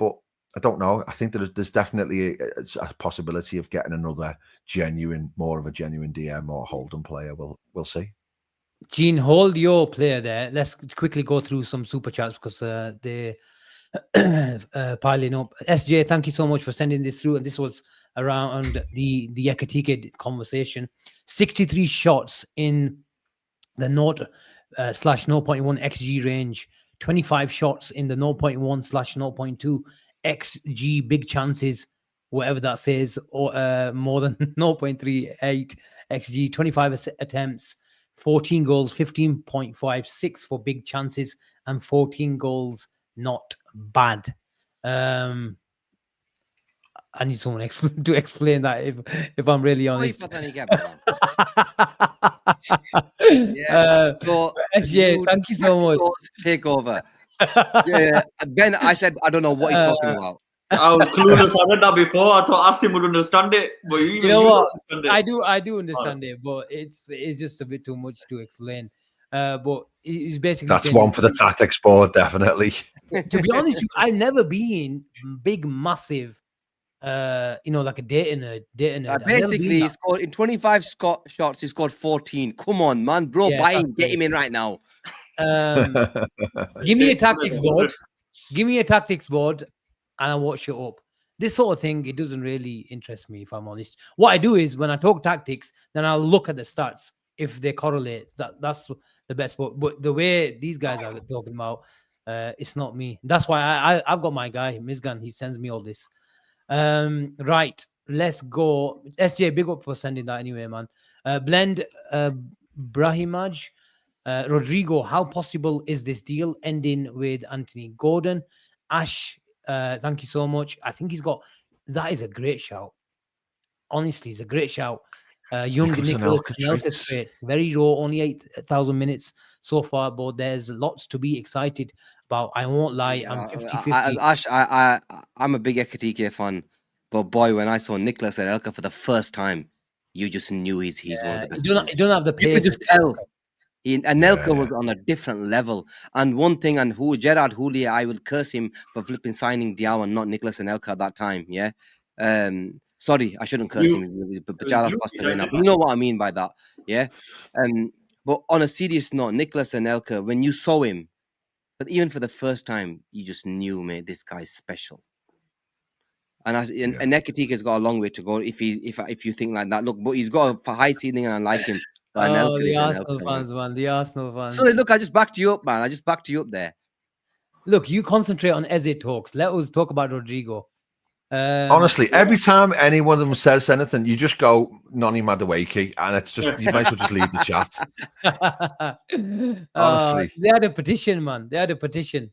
but I don't know. I think there's definitely a possibility of getting another more of a genuine DM or Holden player. We'll see. Gene, hold your player there. Let's quickly go through some super chats because they're piling up. SJ, thank you so much for sending this through. And this was around the Ekitike conversation. 63 shots in the /0.1 XG range, 25 shots in the 0.1/0.2 XG big chances, whatever that says, or more than 0.38 XG, 25 attempts, 14 goals, 15.56 for big chances, and 14 goals. Not bad. I need someone to explain that if I'm really honest. So SJ, thank you so much. Take over. Ben, I said I don't know what he's talking about. I was clueless. I read that before. I thought Asim would understand it, but you know what? Understand it. I do understand it, but it's just a bit too much to explain. But he's basically That's saying, one for the tactics board, definitely. to be honest, I've never been big, massive, like a data nerd. I've never been Basically, he that. scored in 25 shots. He scored 14. Come on, man, bro, Yeah, buy him, exactly. get him in right now. Give me a tactics board. Give me a tactics board, and I'll watch it up. This sort of thing, it doesn't really interest me, if I'm honest. What I do is when I talk tactics, then I'll look at the stats if they correlate. That's the best. But the way these guys are talking about, it's not me. That's why I've got my guy Mizgan. He sends me all this. Right, let's go. SJ, big up for sending that anyway, man. Blend Brahimaj. Rodrigo, how possible is this deal ending with Anthony Gordon? Ash, thank you so much. I think that is a great shout. Honestly, it's a great shout. Young Nicholas Anelka traits, very raw, only 8,000 minutes so far, but there's lots to be excited about. I won't lie, I'm 50-50. Ash, I'm a big Ekitike fan, but boy, when I saw Nicholas Anelka for the first time, you just knew he's one of the best. You don't have the pace. You could just tell. Anelka was on a different level. And one thing, Gerard Houllier, I will curse him for flipping signing Diao and not Nicholas Anelka at that time. Yeah. Sorry, I shouldn't curse him. But Jalas passed away now. But you know what I mean by that. Yeah. But on a serious note, Nicholas Anelka, when you saw him, but even for the first time, you just knew, mate, this guy's special. And Ekitike's got a long way to go if you think like that. Look, but he's got a high ceiling and I like him. Oh, the Arsenal fans, man. The Arsenal fans. So look, I just backed you up, man. I just backed you up there. Look, you concentrate on Eze talks. Let us talk about Rodrigo. Honestly, every time any one of them says anything, you just go Noni Madueke, and it's just you might as well just leave the chat. Honestly, they had a petition, man. They had a petition.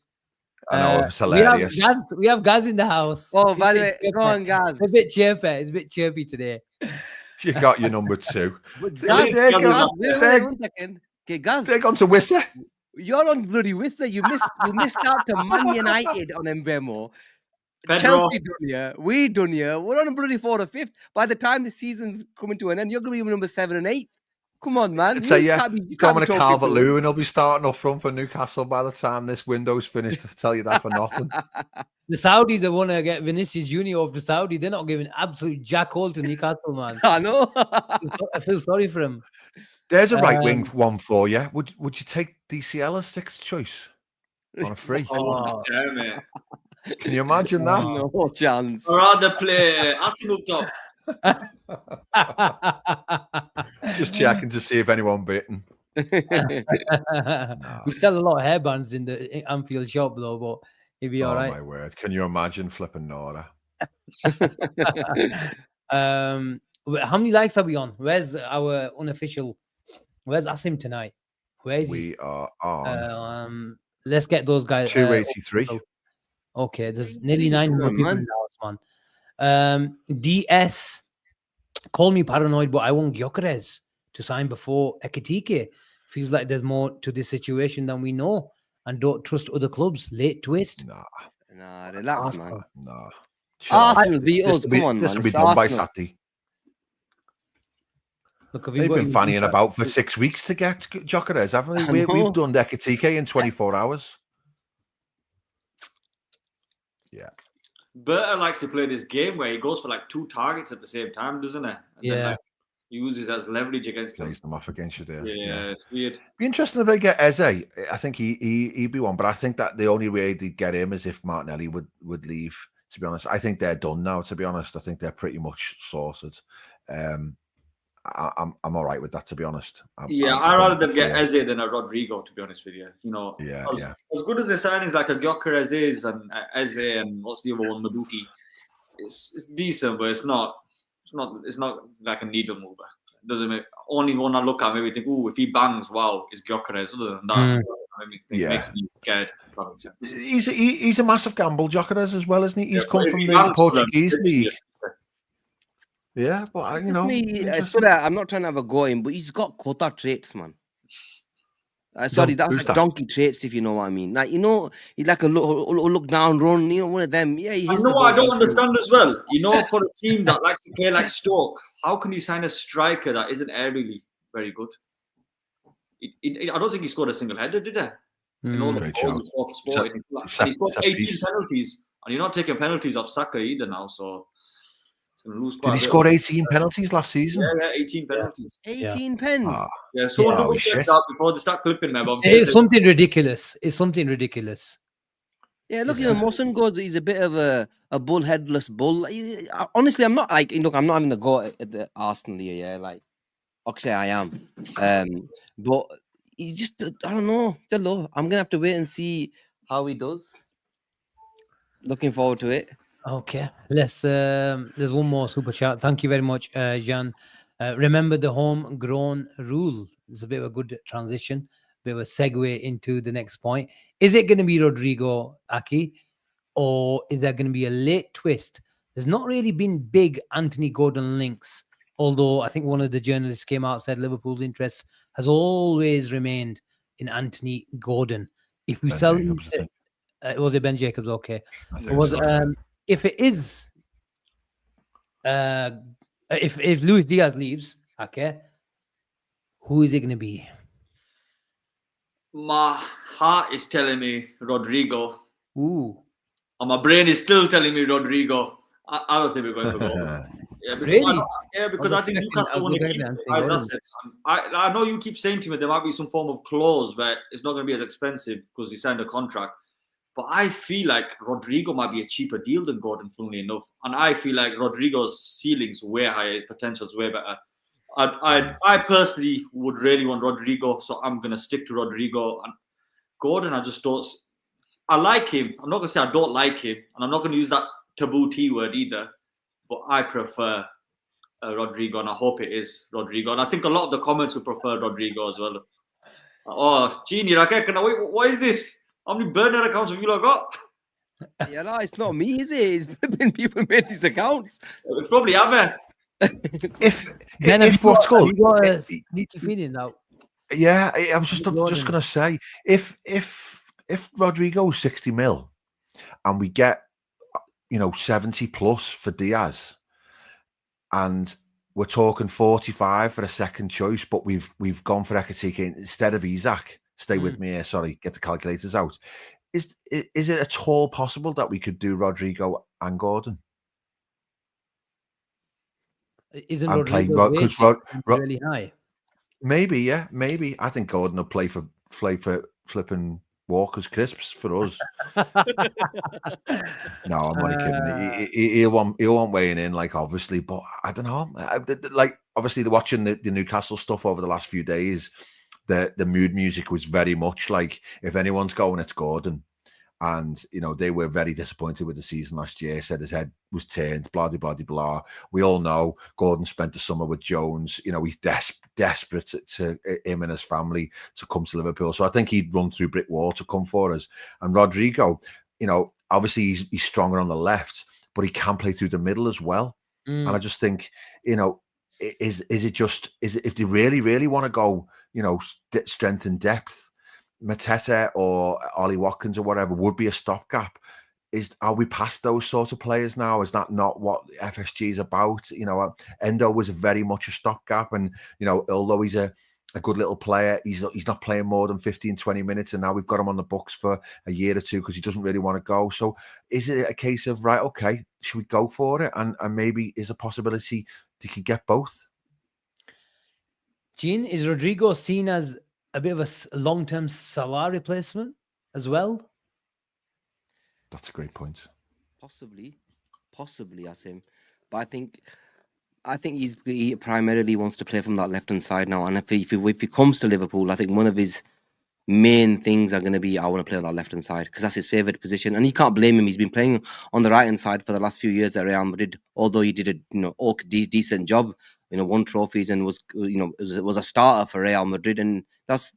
I know, it's hilarious. We have Gaz in the house. Oh, by the way, go on, Gaz. It's a bit chirpy. It's a bit chirpy today. You got your number 2. Gaz, wait one second. Okay, Gaz. They're gone to Wissa. You're on bloody Wissa. You missed out to Man United on Mbemo. Chelsea done here. We done here. We're on a bloody 4th or 5th. By the time the season's coming to an end, you're going to be number 7 and 8. Come on, man. Dominic Calvert-Lewin will be starting up front for Newcastle by the time this window's finished. To tell you that for nothing. The Saudis are want to get Vinicius Junior off to Saudi. They're not giving absolute jack all to Newcastle, man. I know. I feel sorry for him. There's a right wing one for you. Would you take DCL as 6th choice on a free? Can you imagine that? No chance. I'd rather play Asim up top. Just checking to see if anyone bitten. We sell a lot of hairbands in the Anfield shop, though, but he'd be all right. Oh, my word. Can you imagine flipping Nora? How many likes are we on? Where's our unofficial? Where's Asim tonight? Where is he? We are on. Let's get those guys. 283. Okay, there's nearly 900 people in the house, man. DS, call me paranoid, but I want Gyökeres to sign before Ekitike. Feels like there's more to this situation than we know, and don't trust other clubs. Late twist. Nah, relax, man. Nah. Arsenal beat us. Come on, man. This will be done by Saturday. Look, they've been fannying about for 6 weeks to get Gyökeres, haven't they? We've done Ekitike in 24 hours. Yeah. Berta likes to play this game where he goes for like 2 targets at the same time, doesn't he? And then, he uses it as leverage against them. Plays them off against you there. Yeah, it's weird. Be interesting if they get Eze. I think he'd be one, but I think that the only way they'd get him is if Martinelli would leave. To be honest, I think they're done now. To be honest, I think they're pretty much sorted. I'm all right with that, to be honest. I'd rather them get Eze than a Rodrigo, to be honest with you. You know, yeah. As good as the signings like a Gyökeres is and Eze and what's the other one, Maduki, it's decent, but it's not like a needle mover. It doesn't make only one I look at maybe think, if he bangs, wow, it's Gyökeres. Other than that, it makes me scared. He's a massive gamble, Gyökeres, as well, isn't he? He's come from the Portuguese league. Yeah, but I'm not trying to have a go in, but he's got quota traits, man. Sorry, that's like donkey traits, if you know what I mean. Like, he's like a look down run, one of them. Yeah, I know what I don't understand as well. For a team that likes to play like Stoke, how can you sign a striker that isn't aerially very good? I don't think he scored a single header, did he? In all the Great goals shout. he scored for Sport. And he scored 18 penalties. And you're not taking penalties off Saka either now, so it's going to lose quite Did a he bit. score 18 penalties last season? Yeah, 18 penalties. 18 pens. Ah, Yeah, someone Yeah. double Oh, check shit. that before they start clipping me. But I'm It's guessing- something ridiculous. It's something ridiculous. Yeah, look, Yeah. Mossen goes. He's a bit of a bull headless bull. Honestly, I'm not like look. I'm not having a go at the Arsenal here. Yeah, like actually I am. But he just I don't know. I'm gonna have to wait and see how he does. Looking forward to it. Okay, there's one more super chat. Thank you very much, Jan. Remember the homegrown rule. It's a bit of a good transition, bit of a segue into the next point. Is it going to be Rodrigo, Aki, or is there going to be a late twist? There's not really been big Anthony Gordon links, although I think one of the journalists came out and said Liverpool's interest has always remained in Anthony Gordon. If we Ben sell, Jacobs, I think. was it Ben Jacobs? Okay, I it think was so. if it is if Luis Diaz leaves, okay, who is it going to be? My heart is telling me Rodrigo. Ooh, And my brain is still telling me Rodrigo. I don't think we're going for Gordon. Yeah, because really? because I think Newcastle want to keep his assets. I know you keep saying to me there might be some form of clause where it's not going to be as expensive because he signed a contract. But I feel like Rodrigo might be a cheaper deal than Gordon, funnily enough. And I feel like Rodrigo's ceiling's way higher, his potential's way better. I personally would really want Rodrigo, so I'm going to stick to Rodrigo. And Gordon, I just don't. I like him. I'm not going to say I don't like him. And I'm not going to use that taboo T word either. But I prefer Rodrigo, and I hope it is Rodrigo. And I think a lot of the comments will prefer Rodrigo as well. Oh, Genie, wait, what is this? How many burner accounts have you lot got? Yeah, no, it's not me, is it? It's been people made these accounts. It's probably Ave. If have what's called, you got a sneaky feeling now? yeah, I was just Gordon. going to say, if Rodrigo is 60 mil, and we get 70 plus for Diaz, and we're talking 45 for a second choice, but we've gone for Ekitike instead of Isak. Stay with me here. Sorry, get the calculators out. Is it at all possible that we could do Rodrigo and Gordon? Isn't I'm playing Rodrigo's because wage really high? maybe, yeah, maybe. I think Gordon will play for flipping Walker's crisps for us. No, I'm only kidding. He'll want weighing in, like, obviously, but I don't know. Like, obviously, watching the Newcastle stuff over the last few days, the mood music was very much like, if anyone's going, it's Gordon. And they were very disappointed with the season last year. Said his head was turned, blah blah blah blah. We all know Gordon spent the summer with Jones. He's desperate to him and his family to come to Liverpool. So I think he'd run through brick wall to come for us. And Rodrigo, obviously he's stronger on the left, but he can play through the middle as well. And I just think, is it if they really want to go, strength and depth, Mateta or Ollie Watkins or whatever would be a stopgap. Are we past those sorts of players now? Is that not what FSG is about? Endo was very much a stopgap, and although he's a good little player, he's not playing more than 15-20 minutes, and now we've got him on the books for a year or two because he doesn't really want to go. So is it a case of, right, okay, should we go for it? And maybe is a possibility they could get both? Gene, is Rodrigo seen as a bit of a long-term Salah replacement as well? That's a great point. Possibly, Asim. But I think he primarily wants to play from that left hand side now. And if he comes to Liverpool, I think one of his main things are going to be, I want to play on that left hand side because that's his favorite position. And you can't blame him. He's been playing on the right hand side for the last few years at Real Madrid. Although he did a decent job, won trophies and was was a starter for Real Madrid. And that's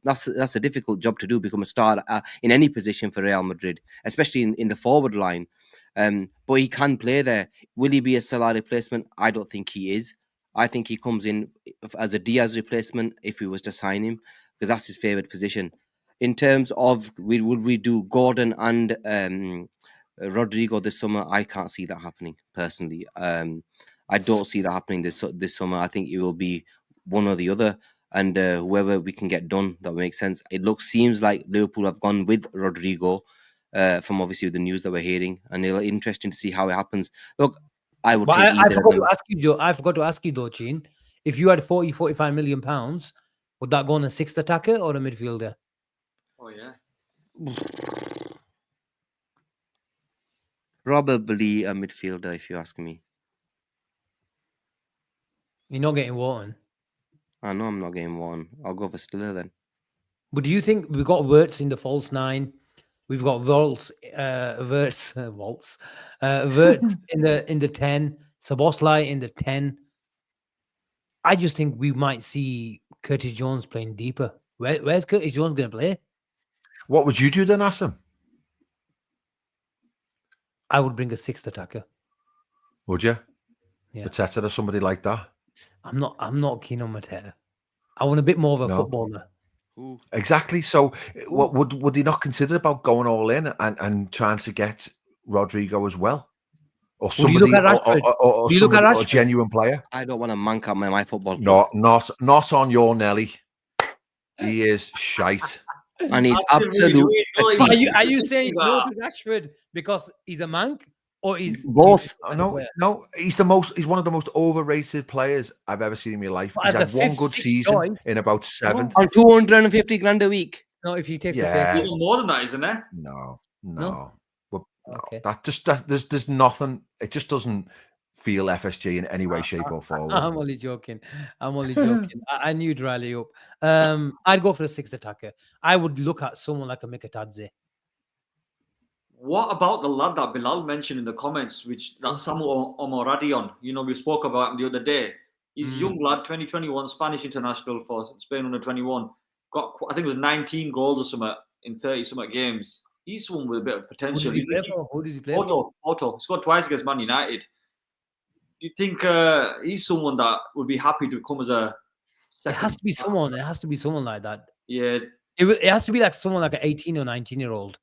a difficult job to do, become a starter in any position for Real Madrid, especially in the forward line. But he can play there. Will he be a Salah replacement? I don't think he is. I think he comes in as a Diaz replacement if we was to sign him, because that's his favorite position. In terms of would we do Gordon and Rodrigo this summer, I can't see that happening personally. I don't see that happening this summer. I think it will be one or the other. and whoever we can get done that makes sense. It seems like Liverpool have gone with Rodrigo, from obviously the news that we're hearing, and it'll interesting to see how it happens. Look, I would But take I either of forgot to them. ask you, Joe. I forgot to ask you though, Chin. If you had 45 million pounds, would that go on a sixth attacker or a midfielder? Oh yeah. Probably a midfielder, if you ask me. You're not getting Wharton. I know I'm not getting one. I'll go for Stiller then. But do you think we've got Wirtz in the false nine? We've got Wirtz in the 10, Szoboszlai in the 10. I just think we might see Curtis Jones playing deeper. Where's Curtis Jones going to play? What would you do then, Asim? I would bring a sixth attacker. Would you? Yeah. Mateta or somebody like that? I'm not keen on Mateta. I want a bit more of a No. footballer. Ooh. Exactly. So, what would he not consider about going all in and trying to get Rodrigo as well, or Would you look somebody, at Rashford? or Do you look at somebody, or a Rashford? genuine player? I don't want to mank up my football club. Not on your Nelly. He is shite. And he's Asim, absolute. Are you saying no to Rashford because he's a mank, or he's Both. No. He's one of the most overrated players I've ever seen in my life. But He's as had the one fifth, good sixth season choice- in about 7. On 250 grand a week. No, if he takes Yeah. the Even more than that, isn't it? No. No? Well, Okay. There's nothing. It just doesn't feel FSG in any way, shape, or form. I'm only joking. I knew you'd rally up. I'd go for a sixth attacker. I would look at someone like a Mikatadze. What about the lad that Bilal mentioned in the comments, that Samu Omoradion? We spoke about him the other day. He's a young lad, 2021 Spanish international for Spain under 21. Got, I think it was 19 goals or something in 30 something games. He's someone with a bit of Who potential. does he play for? Who does he play for? Porto. He scored twice against Man United. Do you think he's someone that would be happy to come as a second? It has to be someone. It has to be someone like that. Yeah. It has to be like someone like an 18 or 19-year-old.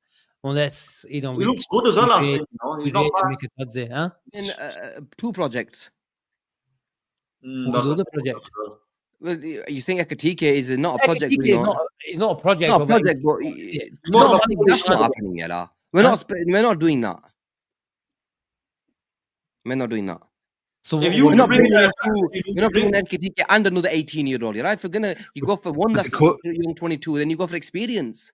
Unless, He looks good as well, Asim. He's not bad. Mikatadze, huh? In 2 projects. Who's the other project? Well, you think Ekitike is not a project? Ekitike is not a project. Not a of project, but It's not not a that's not happening yet. We're not doing that. We're not doing that. So If you We're were not to bring bringing Ekitike and another 18-year-old. You're right. If you're you go for one that's young 22, then you go for experience.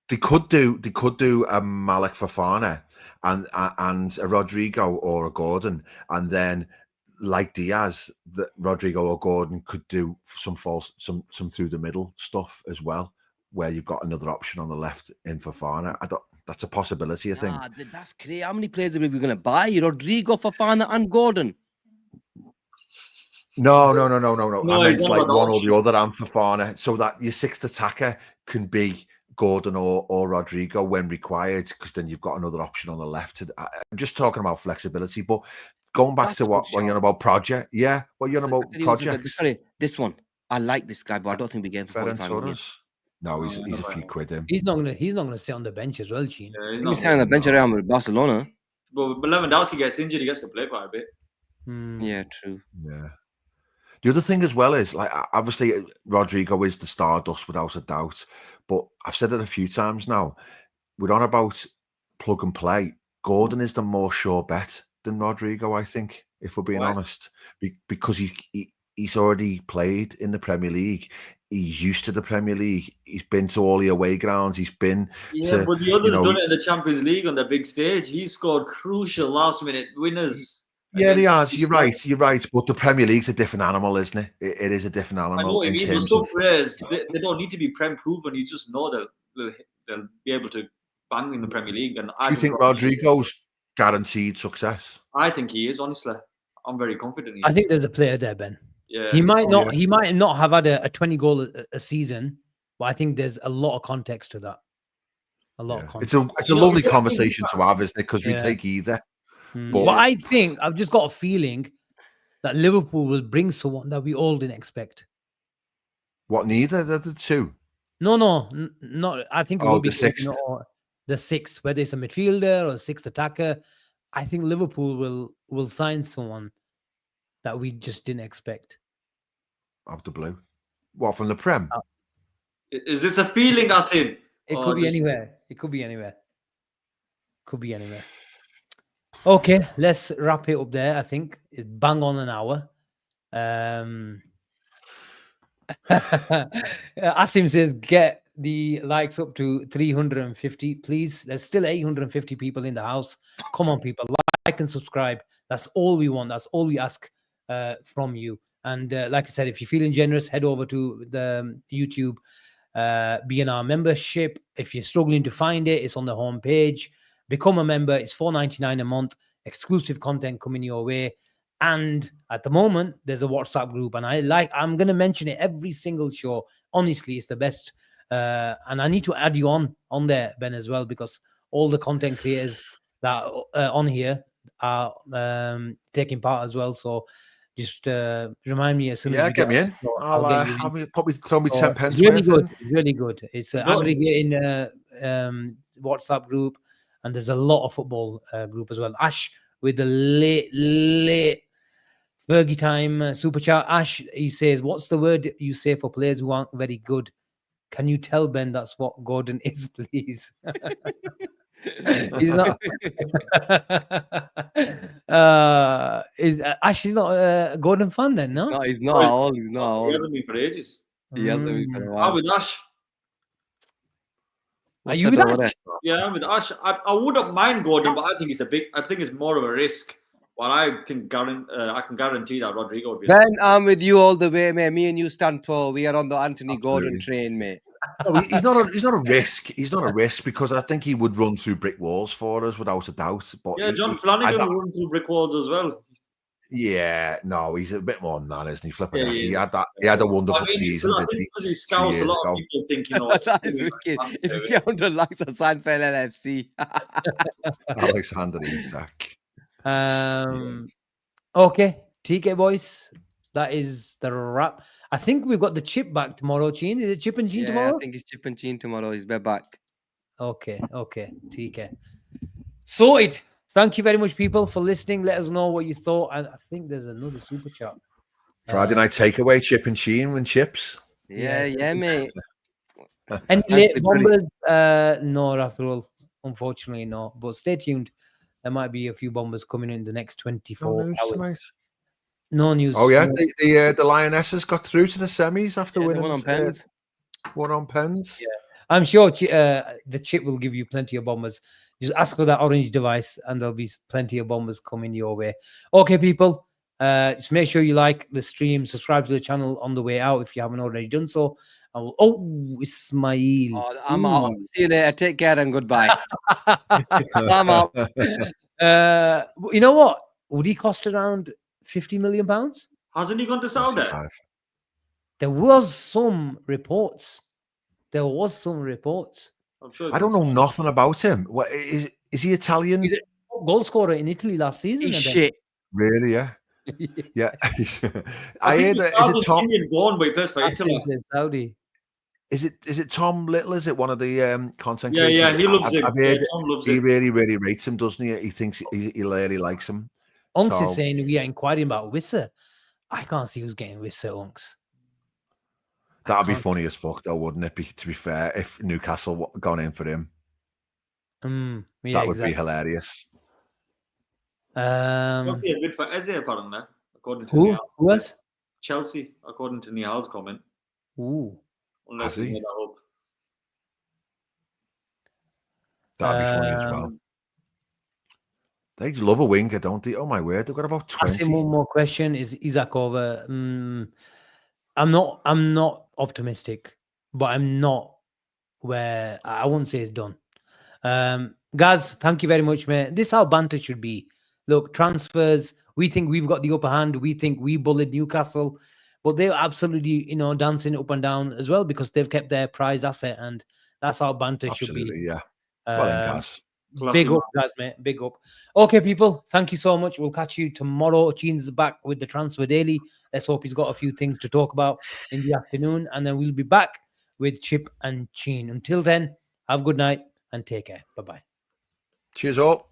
They could do a Malik Fofana and a Rodrigo or a Gordon, and then like Diaz, that Rodrigo or Gordon could do some through the middle stuff as well, where you've got another option on the left in Fofana. That's a possibility, I think. That's crazy. How many players are we going to buy? Rodrigo, Fofana, and Gordon. No. No, I meant he's like not one option. or the other and Fofana, so that your sixth attacker can be Gordon or Rodrigo when required, because then you've got another option on the left. I'm just talking about flexibility, but going back to what you're on about project, what you're on about projects. Sorry, this one. I like this guy, but I don't think we get him for 45 million. No, he's a few quid in. He's not gonna sit on the bench as well, Gene. He's signing on the bench around with Barcelona. But Lewandowski gets injured, he gets to play quite a bit. Yeah, true. Yeah. The other thing as well is, like, obviously Rodrigo is the stardust without a doubt, but I've said it a few times now. We're on about plug and play. Gordon is the more sure bet than Rodrigo, I think, if we're being honest, because he's already played in the Premier League. He's used to the Premier League. He's been to all the away grounds. He's been but the others done it in the Champions League on the big stage. He scored crucial last-minute winners. Yeah, he has. You're right. But the Premier League's a different animal, isn't it? It is a different animal. I know what you mean. Those top players, they don't need to be Prem proven. You just know they'll be able to bang in the Premier League. And do you think Rodrigo's guaranteed success? I think he is. Honestly, I'm very confident. I think there's a player there, Ben. Yeah, he might not. He might not have had a 20 goal a season, but I think there's a lot of context to that. A lot of context. It's a lovely conversation to have, isn't it? Because we take either. But I think I've just got a feeling that Liverpool will bring someone that we all didn't expect. What? Neither the two? No, not. I think it will be the sixth. The sixth, whether it's a midfielder or a sixth attacker. I think Liverpool will sign someone that we just didn't expect. Out the blue. What, from the Prem? Is this a feeling, Asim? It Or could be just- anywhere. It could be anywhere. Could be anywhere. Okay, let's wrap it up there. I think it's bang on an hour. Asim says, get the likes up to 350, please. There's still 850 people in the house. Come on, people, like and subscribe. That's all we want. That's all we ask from you. And like I said, if you're feeling generous, head over to the YouTube BNR membership. If you're struggling to find it, it's on the homepage. Become a member. It's $4.99 a month. Exclusive content coming your way. And at the moment, there's a WhatsApp group, and I'm going to mention it every single show. Honestly, it's the best. And I need to add you on there, Ben, as well, because all the content creators that are on here are taking part as well. So just remind me as soon as Yeah, we get me in. I'll get you in. Probably throw me So 10 pence it's really worth good. in. It's really good. It's No, aggregating WhatsApp group, and there's a lot of football group as well. Ash with the late Fergie time super chat. Ash, he says, "What's the word you say for players who aren't very good? Can you tell Ben that's what Gordon is, please?" He's not. Is Ash is not a Gordon fan then? No. No, he's not at all. He's not at He all. hasn't been for ages. He hasn't been for a How while. with Ash? Are you with Ash? Yeah, I'm with Ash. I wouldn't mind Gordon, but I think it's more of a risk. But I can guarantee that Rodrigo would be. Then I'm with you all the way, mate. Me and you stand tall. We are on the Anthony Gordon Absolutely. train, mate. No, he's not a risk. He's not a risk because I think he would run through brick walls for us without a doubt. But Yeah, John Flanagan will run through brick walls as well. Yeah, no, he's a bit more than that, isn't he? Flipping Yeah, out. yeah. He had that. He had a wonderful I mean, season. I didn't think he? because he's Scouse, a years lot ago. of people think, you know. That is wicked. If you count the likes of Seinfeld LFC. Alexander Isak. Okay, TK boys, that is the wrap. I think we've got the chip back tomorrow, Gene. Is it Chip and Gene Yeah, tomorrow? I think it's Chip and Chin tomorrow. He's back. Okay, TK. Sorted. Thank you very much, people, for listening. Let us know what you thought. And I think there's another super chat. Friday night takeaway, chip and sheen and chips. Yeah, mate. Any Thanks, late everybody. bombers? No, Rathrul. Unfortunately, no. But stay tuned. There might be a few bombers coming in the next 24 hours. No news. Oh yeah, No. the Lionesses got through to the semis after Yeah, the winning one on pens. one on pens. Yeah. I'm sure the chip will give you plenty of bombers. Just ask for that orange device, and there'll be plenty of bombers coming your way. Okay, people. Just make sure you like the stream, subscribe to the channel on the way out if you haven't already done so. Ismail. Oh, I'm out. See you later. Take care and goodbye. I'm out. You know what? Would he cost around £50 million? Hasn't he gone to Saudi? There was some reports. I'm sure. I don't know nothing about him. What is he Italian? He's a goal scorer in Italy last season. He's I bet. shit. Really? Yeah. Yeah. I heard think that. he's Is it Tom? Indian born, but he plays for I Italy. think they're Saudi. Is it Tom Little? Is it one of the content Yeah, creators? yeah, he loves him. I've heard Yeah, Tom loves he him. really, really rates him, doesn't he? He thinks he really likes him. Unks is So- saying we are inquiring about Wissa. I can't see who's getting Wissa, Unks. That'd be funny as fuck, though, wouldn't it? To be fair, if Newcastle gone in for him, Yeah, that would exactly. be hilarious. Chelsea are bid for Eze, apparently, according to Who? Nihal. Who else? Chelsea, according to Nihal's comment. Ooh. Unless Has he he? made that up. That'd be funny as well. They love a winger, don't they? Oh my word, they've got about 20. Asking one more question: is Isak over? I'm not optimistic, but I'm not where I won't say it's done. Guys, thank you very much, man. This is how banter should be. Look, transfers. We think we've got the upper hand. We think we bullied Newcastle, but they're absolutely, dancing up and down as well because they've kept their prize asset, and that's how banter should be. Absolutely, yeah. Well then, guys. Big up, guys, mate. Big up. Okay, people. Thank you so much. We'll catch you tomorrow. Gene's back with the Transfer Daily. Let's hope he's got a few things to talk about in the afternoon. And then we'll be back with Chip and Gene. Until then, have a good night and take care. Bye-bye. Cheers all.